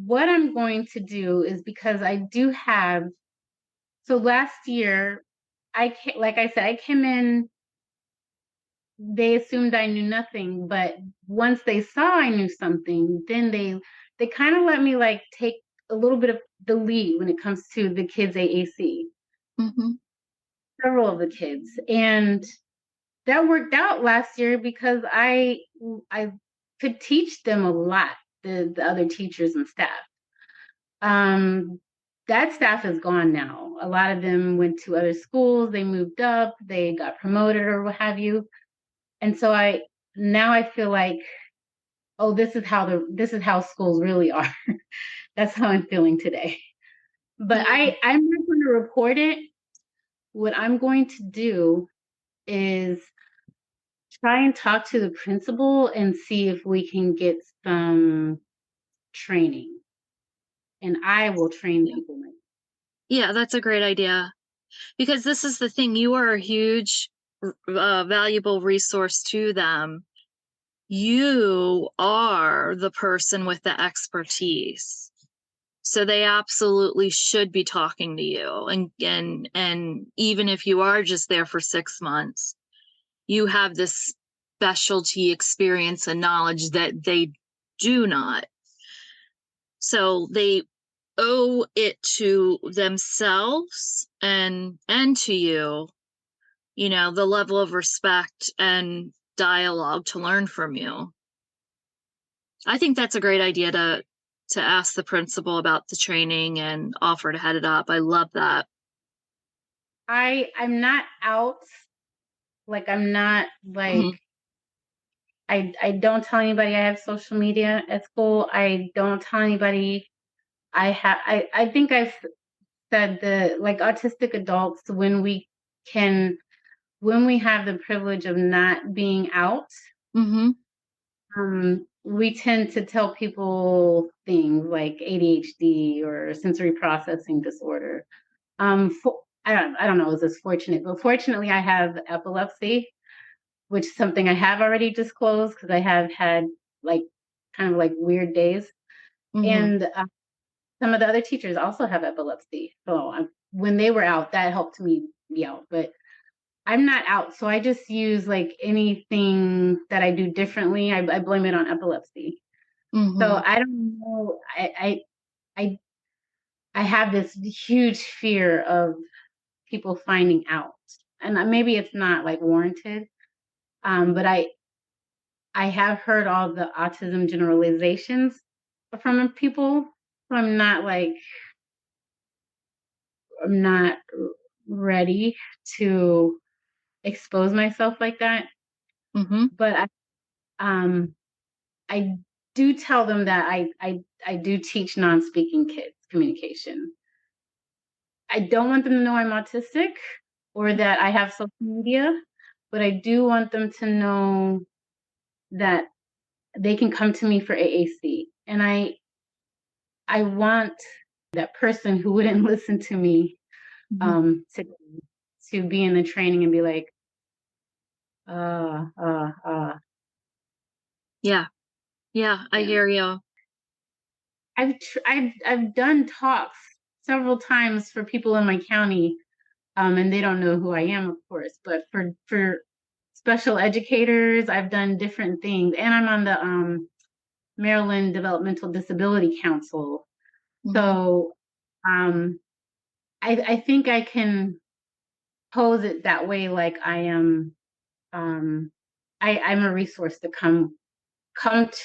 What I'm going to do is, because I do have, so last year, like I said, I came in, they assumed I knew nothing, but once they saw I knew something, then they kind of let me like take a little bit of the lead when it comes to the kids' AAC. Mm-hmm. Several of the kids, and that worked out last year because I could teach them a lot, the other teachers and staff. That staff is gone now. A lot of them went to other schools, they moved up, they got promoted or what have you. And so I feel like, oh, this is how schools really are. That's how I'm feeling today. But Yeah. I'm not going to report it. What I'm going to do is try and talk to the principal and see if we can get some training. And I will train people. Yeah, that's a great idea. Because this is the thing, you are a huge, valuable resource to them. You are the person with the expertise. So they absolutely should be talking to you. And even if you are just there for 6 months, you have this specialty experience and knowledge that they do not. So they owe it to themselves and to you, the level of respect and dialogue to learn from you. I think that's a great idea to ask the principal about the training and offer to head it up. I love that. I'm not out, like I'm not like Mhm. I don't tell anybody I have social media at school. I don't tell anybody I think I've said the like autistic adults, when we have the privilege of not being out, Mhm. we tend to tell people things like ADHD or sensory processing disorder. I don't know, is this fortunate? But fortunately I have epilepsy. which is something I have already disclosed because I have had like kind of like weird days. Mm-hmm. And some of the other teachers also have epilepsy. So when they were out, that helped me be out. But I'm not out. So I just use like anything that I do differently. I blame it on epilepsy. So Mm-hmm. I don't know. I I have this huge fear of people finding out, and maybe it's not like warranted. But I have heard all the autism generalizations from people, so I'm not ready to expose myself like that. Mm-hmm. But um I do tell them that I do teach non-speaking kids communication. I don't want them to know I'm autistic or that I have social media, but I do want them to know that they can come to me for AAC. And I want that person who wouldn't listen to me Mm-hmm. to be in the training and be like, Yeah. Yeah. I yeah. hear you. I've done talks several times for people in my county, and they don't know who I am, of course. But for special educators, I've done different things, and I'm on the Maryland Developmental Disability Council. Mm-hmm. So um, I think I can pose it that way, like I am. Um, I'm a resource to come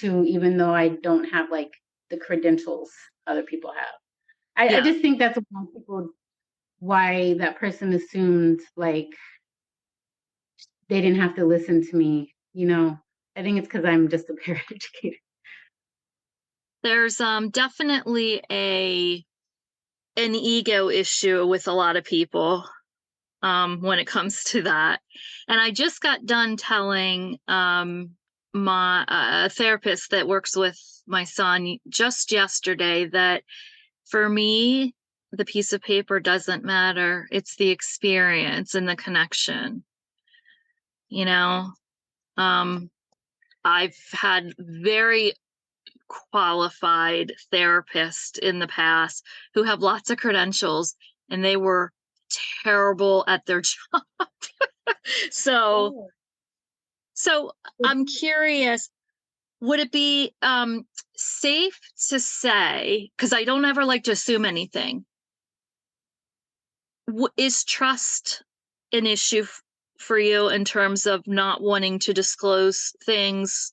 to, even though I don't have like the credentials other people have. I Yeah. just think that's why that person assumed like they didn't have to listen to me. I think it's because I'm just a paraeducator. There's definitely an ego issue with a lot of people when it comes to that. And I just got done telling my a therapist that works with my son just yesterday that for me, the piece of paper doesn't matter. It's the experience and the connection. You know, um, I've had very qualified therapists in the past who have lots of credentials and they were terrible at their job. so Oh, so I'm curious, would it be safe to say, because I don't ever like to assume anything, is trust an issue for you in terms of not wanting to disclose things?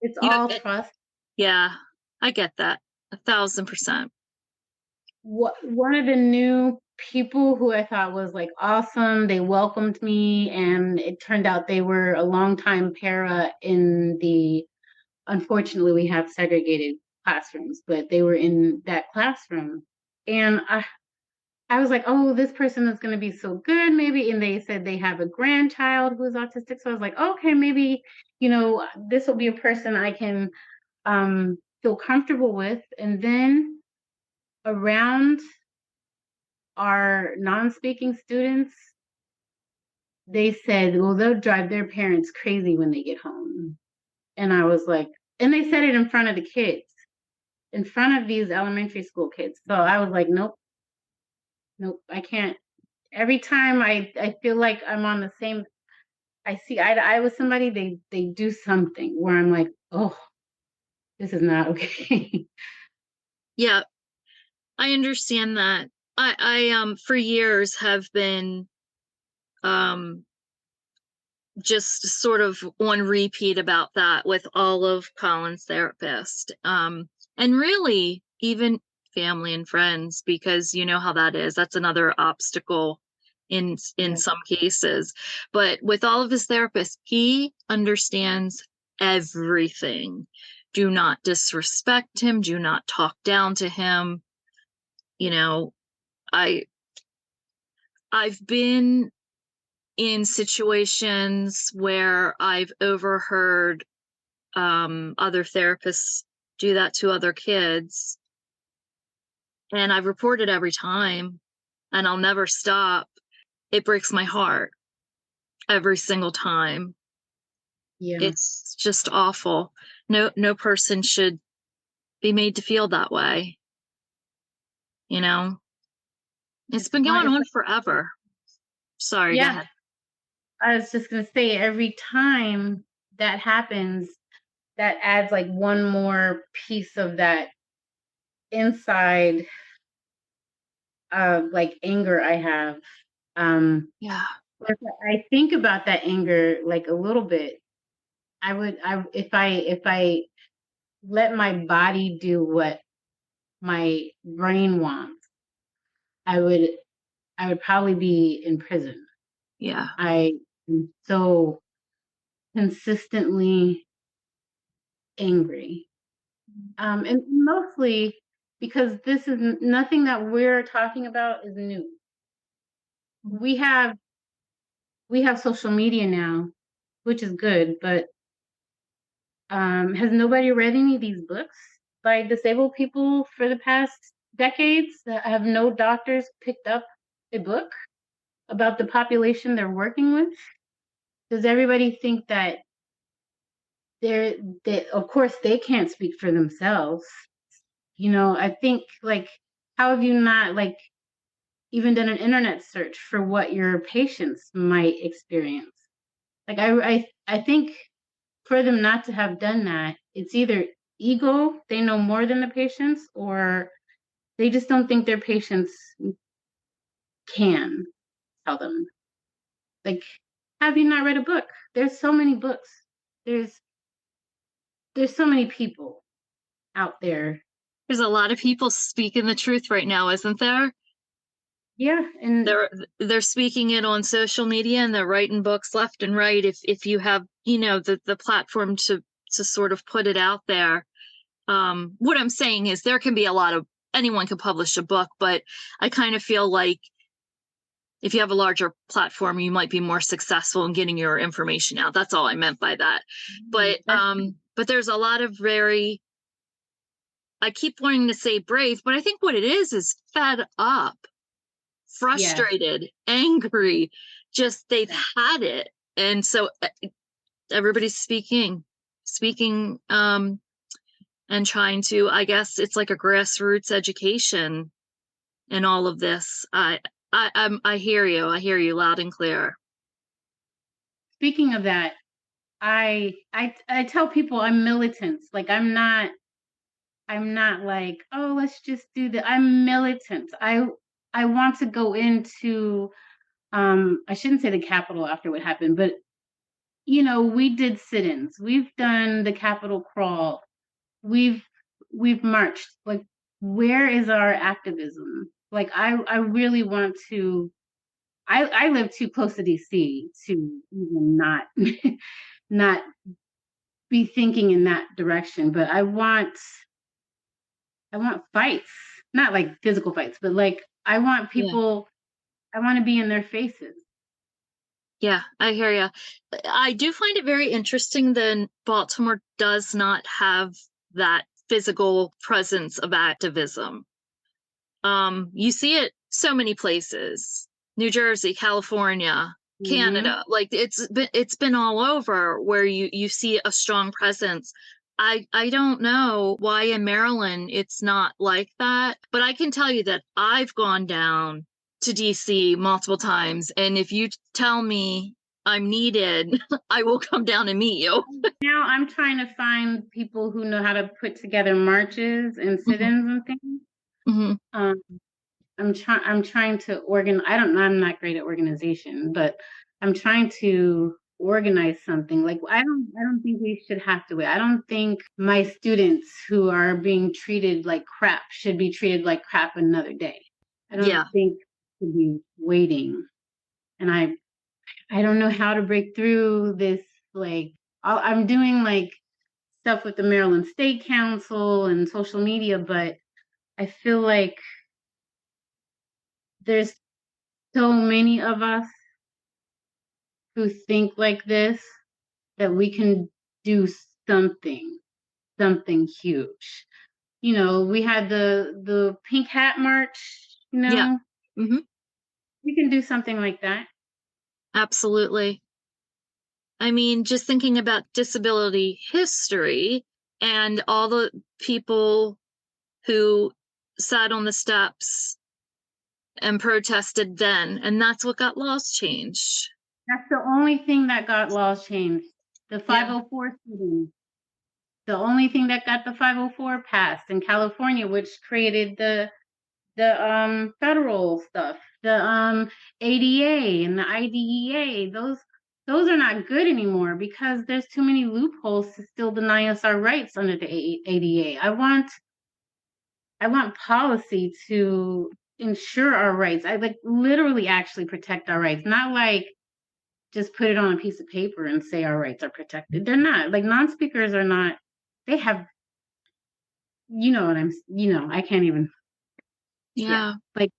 it's You, all trust. yeah, I get that 1,000%. One of the new people who I thought was like awesome, they welcomed me, and it turned out they were a longtime para in the. Unfortunately, we have segregated classrooms, but they were in that classroom, and I was like, oh, this person is going to be so good, maybe. And they said they have a grandchild who's autistic. So I was like, okay, maybe, this will be a person I can feel comfortable with. And then around our non-speaking students, they said, well, they'll drive their parents crazy when they get home. And I was like, and they said it in front of the kids, in front of these elementary school kids. So I was like, nope, nope, I can't. Every time I feel like I'm on the same, I see eye to eye with somebody, they do something where I'm like, oh, this is not okay. Yeah, I understand that. I for years have been um just sort of on repeat about that with all of Colin's therapist. And really even family and friends, because you know how that is. That's another obstacle in Yeah. some cases. But with all of his therapists, he understands everything. Do not disrespect him, do not talk down to him. You know, I I've been in situations where I've overheard other therapists do that to other kids, and I've reported every time, and I'll never stop. It breaks my heart every single time. Yeah. It's just awful. No person should be made to feel that way, you know? It's been going It's on like, forever. Sorry, go yeah, ahead. I was just gonna say every time that happens, that adds like one more piece of that inside like anger I have. Yeah. If I think about that anger like a little bit, if I let my body do what my brain wants, I would I would probably be in prison. Yeah. I am so consistently angry. And mostly because this is nothing that we're talking about is new. We have we have social media now, which is good, but has nobody read any of these books by disabled people for the past decades? Have no doctors picked up a book about the population they're working with? Does everybody think that they of course they can't speak for themselves? I think like how have you not like even done an internet search for what your patients might experience? Like I think for them not to have done that, it's either ego, they know more than the patients, or they just don't think their patients can tell them. Like, have you not read a book? There's so many books. There's there's so many people out there. There's a lot of people speaking the truth right now, isn't there? Yeah, and They're speaking it on social media and they're writing books left and right if you have, the platform to sort of put it out there. What I'm saying is there can be a lot of anyone can publish a book, but I kind of feel like if you have a larger platform, you might be more successful in getting your information out. That's all I meant by that. that's But there's a lot of very I keep wanting to say brave, but I think what it is fed up, yes. frustrated, angry, just they've had it. And so everybody's speaking and trying to, I guess it's like a grassroots education in all of this. I hear you. I hear you loud and clear. Speaking of that, I tell people I'm militant. Like I'm not like, oh, let's just do that. I'm militant. I want to go into I shouldn't say the Capitol after what happened, but we did sit-ins. We've done the Capitol crawl. We've we've marched. Like, where is our activism? Like, I really want to. I live too close to DC to even not not be thinking in that direction. But I want fights, not like physical fights, but like I want Yeah. people. I want to be in their faces. Yeah, I hear you. I do find it very interesting that Baltimore does not have that physical presence of activism. You see it so many places. New Jersey, California, Hmm. Canada. Like it's been all over where you see a strong presence. I don't know why in Maryland it's not like that, but I can tell you that I've gone down to DC multiple times, and if you tell me I'm needed, I will come down and meet you. Now I'm trying to find people who know how to put together marches and Mhm, sit-ins and things. mhm. Um, I'm trying to I don't know, I'm not great at organization, but I'm trying to organize something. Like I don't think we should have to wait. I don't think my students who are being treated like crap should be treated like crap another day. I don't Yeah, think we should be waiting. And I don't know how to break through this. Like I'm doing like stuff with the Maryland State Council and social media, but I feel like there's so many of us who think like this that we can do something, something huge. We had the pink hat march, yeah. Hmm. we can do something like that. Absolutely. I mean, just thinking about disability history and all the people who sat on the steps and protested then, and that's what got laws changed. That's the only thing that got laws changed. The 504 students. The only thing that got the 504 passed in California, which created the federal stuff, the ADA and the IDEA. Those are not good anymore because there's too many loopholes to still deny us our rights under the ADA. I want policy to ensure our rights. I like literally actually protect our rights, not like just put it on a piece of paper and say our rights are protected. They're not. Like non-speakers are not. They have, I can't even. Yeah. Like,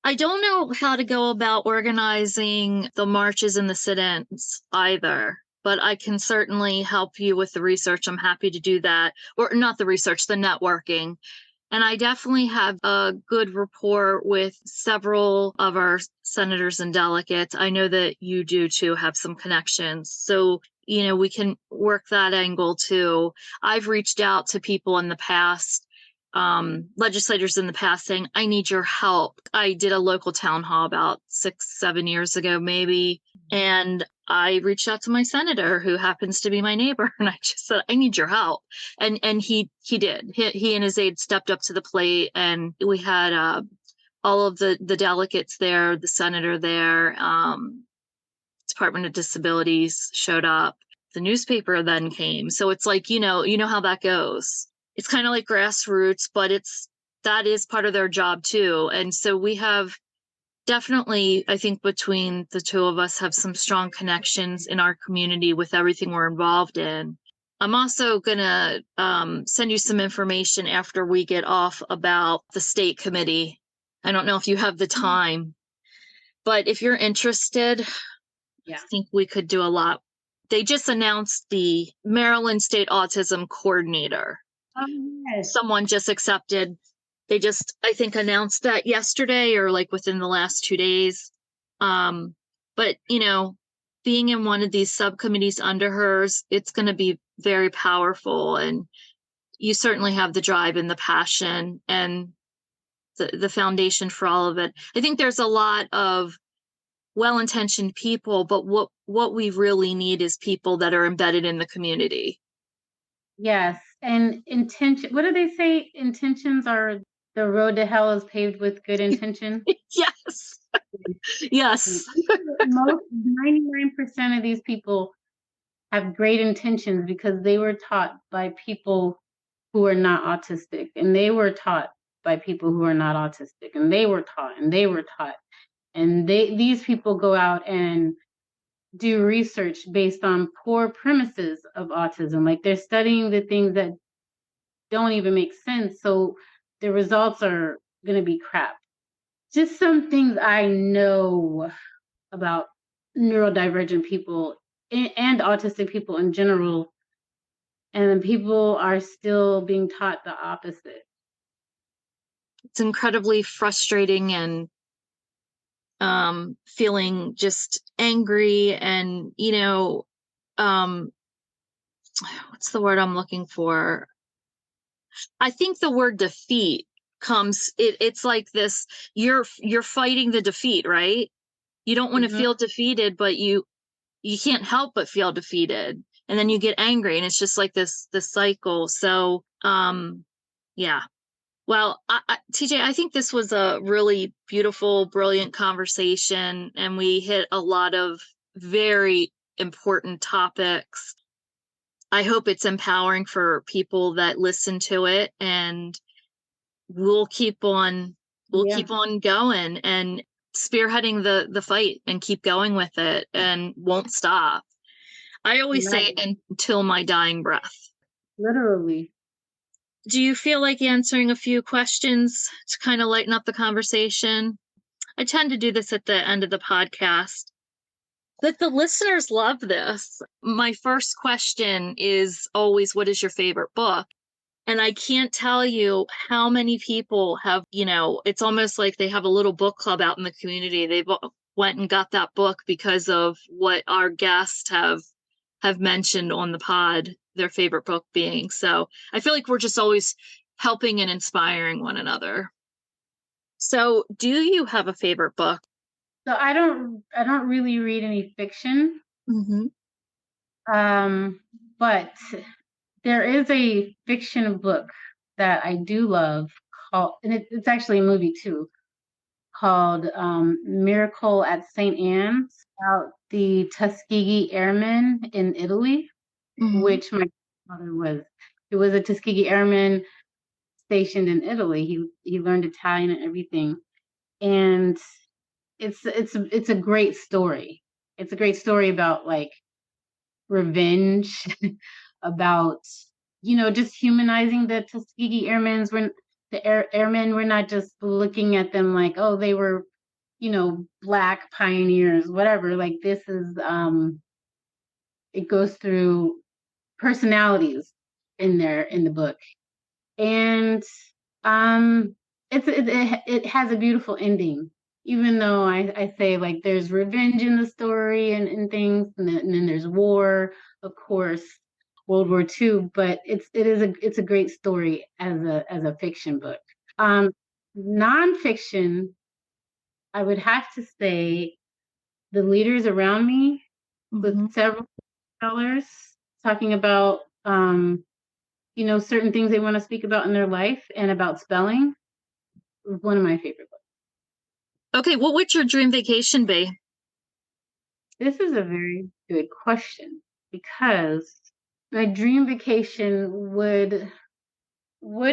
I don't know how to go about organizing the marches and the sit-ins either, but I can certainly help you with the research. I'm happy to do that. Or not the research, the networking. And I definitely have a good rapport with several of our senators and delegates. I know that you do too, have some connections. So, we can work that angle too. I've reached out to people in the past, legislators in the past, saying, I need your help. I did a local town hall about 6-7 years ago, maybe. And I reached out to my senator, who happens to be my neighbor, and I just said, I need your help. And he did. He and his aide stepped up to the plate, and we had all of the delegates there, the senator there, Department of Disabilities showed up. The newspaper then came. So it's like, you know how that goes. It's kind of like grassroots, but that is part of their job too. And so we have definitely, I think between the two of us, have some strong connections in our community with everything we're involved in. I'm also going to send you some information after we get off about the state committee. I don't know if you have the time, but if you're interested, I think we could do a lot. They just announced the Maryland State Autism Coordinator. Oh, yes. Someone just accepted. They just, I think, announced that yesterday or like within the last 2 days. But, being in one of these subcommittees under hers, it's going to be very powerful. And you certainly have the drive and the passion and the foundation for all of it. I think there's a lot of well-intentioned people, but what we really need is people that are embedded in the community. Yes. And intention, what do they say? Intentions are the road to hell is paved with good intention. Yes. Yes. Most 99% of these people have great intentions because they were taught by people who are not autistic, and they were taught by people who are not autistic, and they were taught, and they were taught. And these people go out and do research based on poor premises of autism. Like they're studying the things that don't even make sense. So the results are going to be crap. Just some things I know about neurodivergent people and autistic people in general. And people are still being taught the opposite. It's incredibly frustrating and feeling just angry and, what's the word I'm looking for? I think the word defeat comes, it's like this, you're fighting the defeat, right? You don't want to feel defeated, but you can't help but feel defeated. And then you get angry, and it's just like this cycle. So, yeah. Well, TJ, I think this was a really beautiful, brilliant conversation, and we hit a lot of very important topics. I hope it's empowering for people that listen to it, and we'll keep on going and spearheading the fight and keep going with it and won't stop. I always say until my dying breath. Literally. Do you feel like answering a few questions to kind of lighten up the conversation? I tend to do this at the end of the podcast. But the listeners love this. My first question is always, what is your favorite book? And I can't tell you how many people have, it's almost like they have a little book club out in the community. They've went and got that book because of what our guests have mentioned on the pod, their favorite book being. So I feel like we're just always helping and inspiring one another. So do you have a favorite book? So I don't really read any fiction. Mm-hmm. But there is a fiction book that I do love called, and it's actually a movie too, called Miracle at St. Anne's, about the Tuskegee Airmen in Italy, Mm-hmm. which my father was. He was a Tuskegee Airman stationed in Italy. He learned Italian and everything, and it's a great story. It's a great story about like revenge, about just humanizing the Tuskegee Airmen. When the airmen, were not just looking at them like, oh, they were Black pioneers, whatever. Like, this is it goes through personalities in the book, and um it has a beautiful ending, even though I say like there's revenge in the story and things, and then there's war, of course, World War II, but it's a great story as a fiction book. Nonfiction, I would have to say The Leaders Around Me, Mm-hmm. with several scholars talking about certain things they want to speak about in their life, and about spelling. One of my favorite books. Okay, what would your dream vacation be? This is a very good question, because my dream vacation would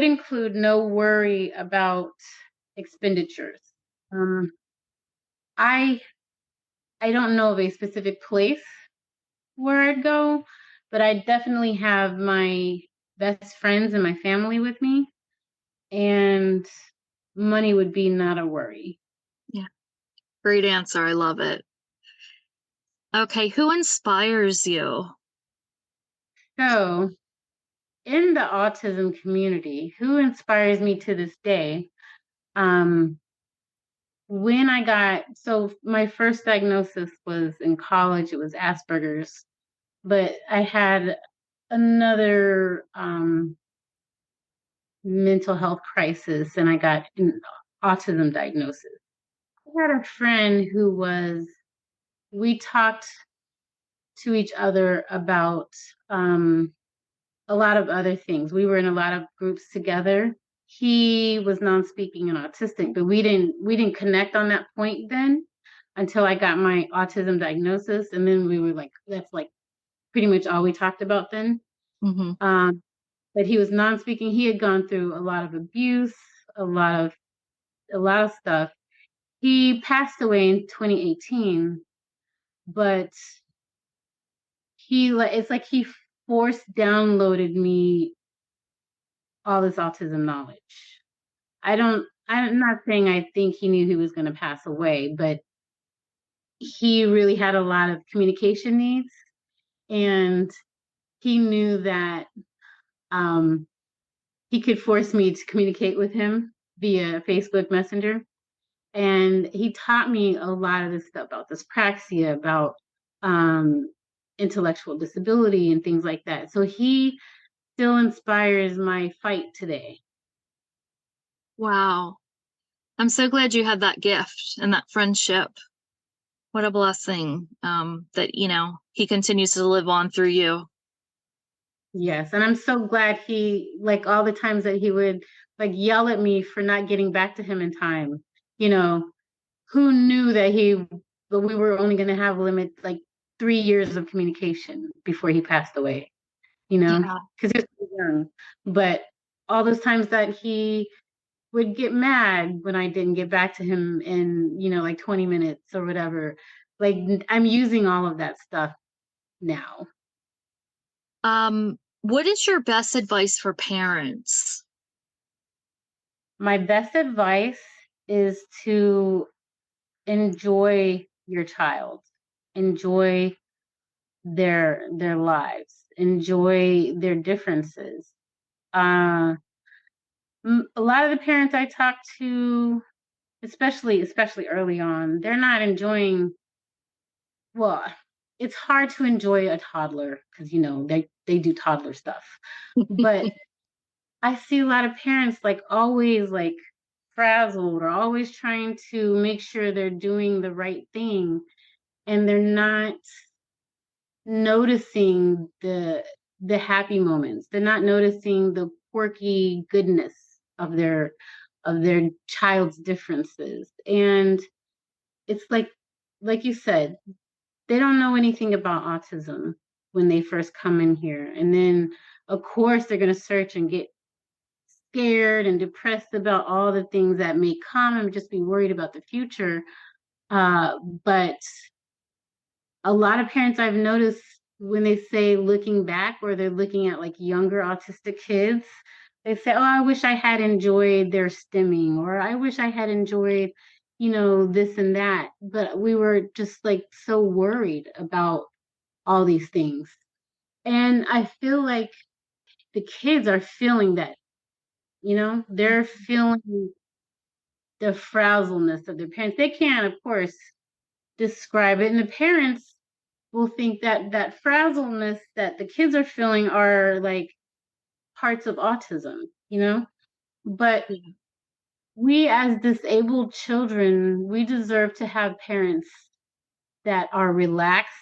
include no worry about expenditures. Um, I I don't know of a specific place where I'd go, but I definitely have my best friends and my family with me, and money would be not a worry. Yeah, great answer. I love it. Okay, who inspires you? So, in the autism community, who inspires me to this day? Um, when I got, so my first diagnosis was in college, it was Asperger's, but I had another mental health crisis, and I got an autism diagnosis. I had a friend we talked to each other about a lot of other things. We were in a lot of groups together. He was non-speaking and autistic, but we didn't connect on that point then, until I got my autism diagnosis, and then we were like, that's like pretty much all we talked about then. Mm-hmm. But he was non-speaking. He had gone through a lot of abuse, a lot of stuff. He passed away in 2018, but it's like he force downloaded me all this autism knowledge. I'm not saying I think he knew he was going to pass away, but he really had a lot of communication needs, and he knew that he could force me to communicate with him via Facebook Messenger. And he taught me a lot of this stuff about dyspraxia, about intellectual disability and things like that. So he still inspires my fight today. Wow. I'm so glad you had that gift and that friendship. What a blessing that, he continues to live on through you. Yes. And I'm so glad he, like, all the times that he would like yell at me for not getting back to him in time, who knew but we were only going to have like 3 years of communication before he passed away, Yeah. because he was so young. But all those times that he would get mad when I didn't get back to him in, like 20 minutes or whatever, like, I'm using all of that stuff now. What is your best advice for parents? My best advice is to enjoy your child, enjoy their lives, enjoy their differences. A lot of the parents I talk to, especially early on, they're not enjoying. Well, it's hard to enjoy a toddler because they do toddler stuff, but I see a lot of parents like always like frazzled or always trying to make sure they're doing the right thing, and they're not noticing the happy moments. They're not noticing the quirky goodness of their child's differences. And it's like you said, they don't know anything about autism when they first come in here. And then of course they're going to search and get scared and depressed about all the things that may come and just be worried about the future. But a lot of parents I've noticed when they say looking back or they're looking at like younger autistic kids, they say, oh, I wish I had enjoyed their stimming, or I wish I had enjoyed, this and that. But we were just like so worried about all these things. And I feel like the kids are feeling that, they're feeling the frazzleness of their parents. They can't, of course, describe it. And the parents will think that that frazzleness that the kids are feeling are like parts of autism, But Yeah. we as disabled children, we deserve to have parents that are relaxed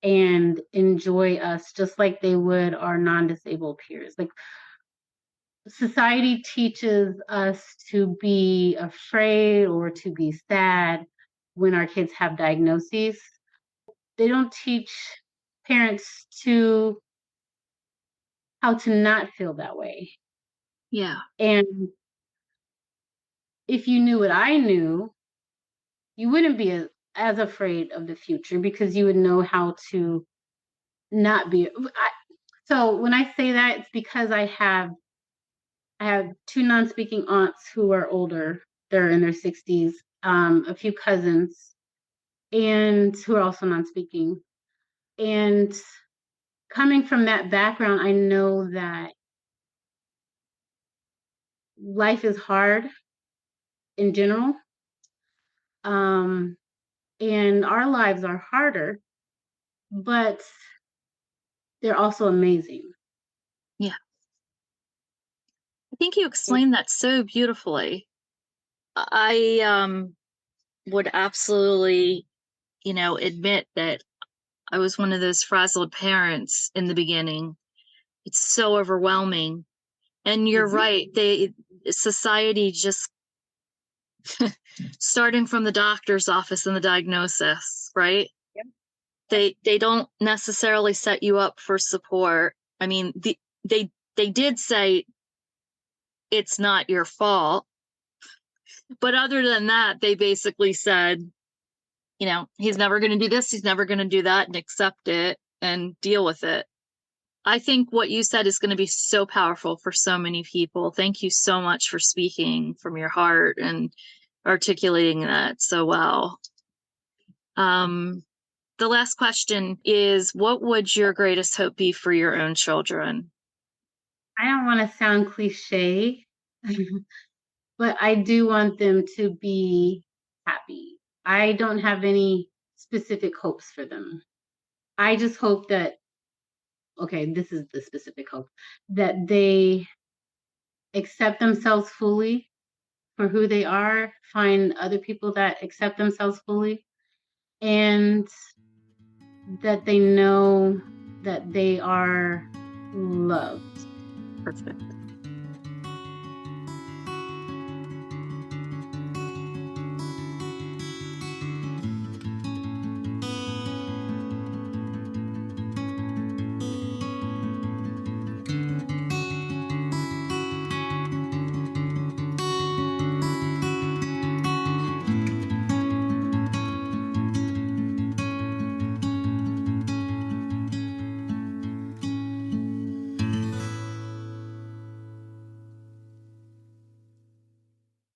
and enjoy us just like they would our non-disabled peers. Like society teaches us to be afraid or to be sad when our kids have diagnoses. They don't teach parents to how to not feel that way. Yeah. And if you knew what I knew, you wouldn't be as afraid of the future because you would know how to not be. So when I say that, it's because I have two non-speaking aunts who are older. They're in their 60s, a few cousins, and who are also non-speaking. And coming from that background, I know that life is hard in general. And our lives are harder, but they're also amazing. Yeah. I think you explained that so beautifully. I would absolutely, admit that I was one of those frazzled parents in the beginning. It's so overwhelming. And you're right. Society just starting from the doctor's office and the diagnosis, right? They don't necessarily set you up for support. I mean, they did say it's not your fault, but other than that, they basically said, he's never going to do this, he's never going to do that, and accept it and deal with it. I think what you said is going to be so powerful for so many people. Thank you so much for speaking from your heart and articulating that so well. The last question is, what would your greatest hope be for your own children? I don't want to sound cliche, but I do want them to be happy. I don't have any specific hopes for them. I just hope that, okay, this is the specific hope, that they accept themselves fully for who they are, find other people that accept themselves fully, and that they know that they are loved. Perfect.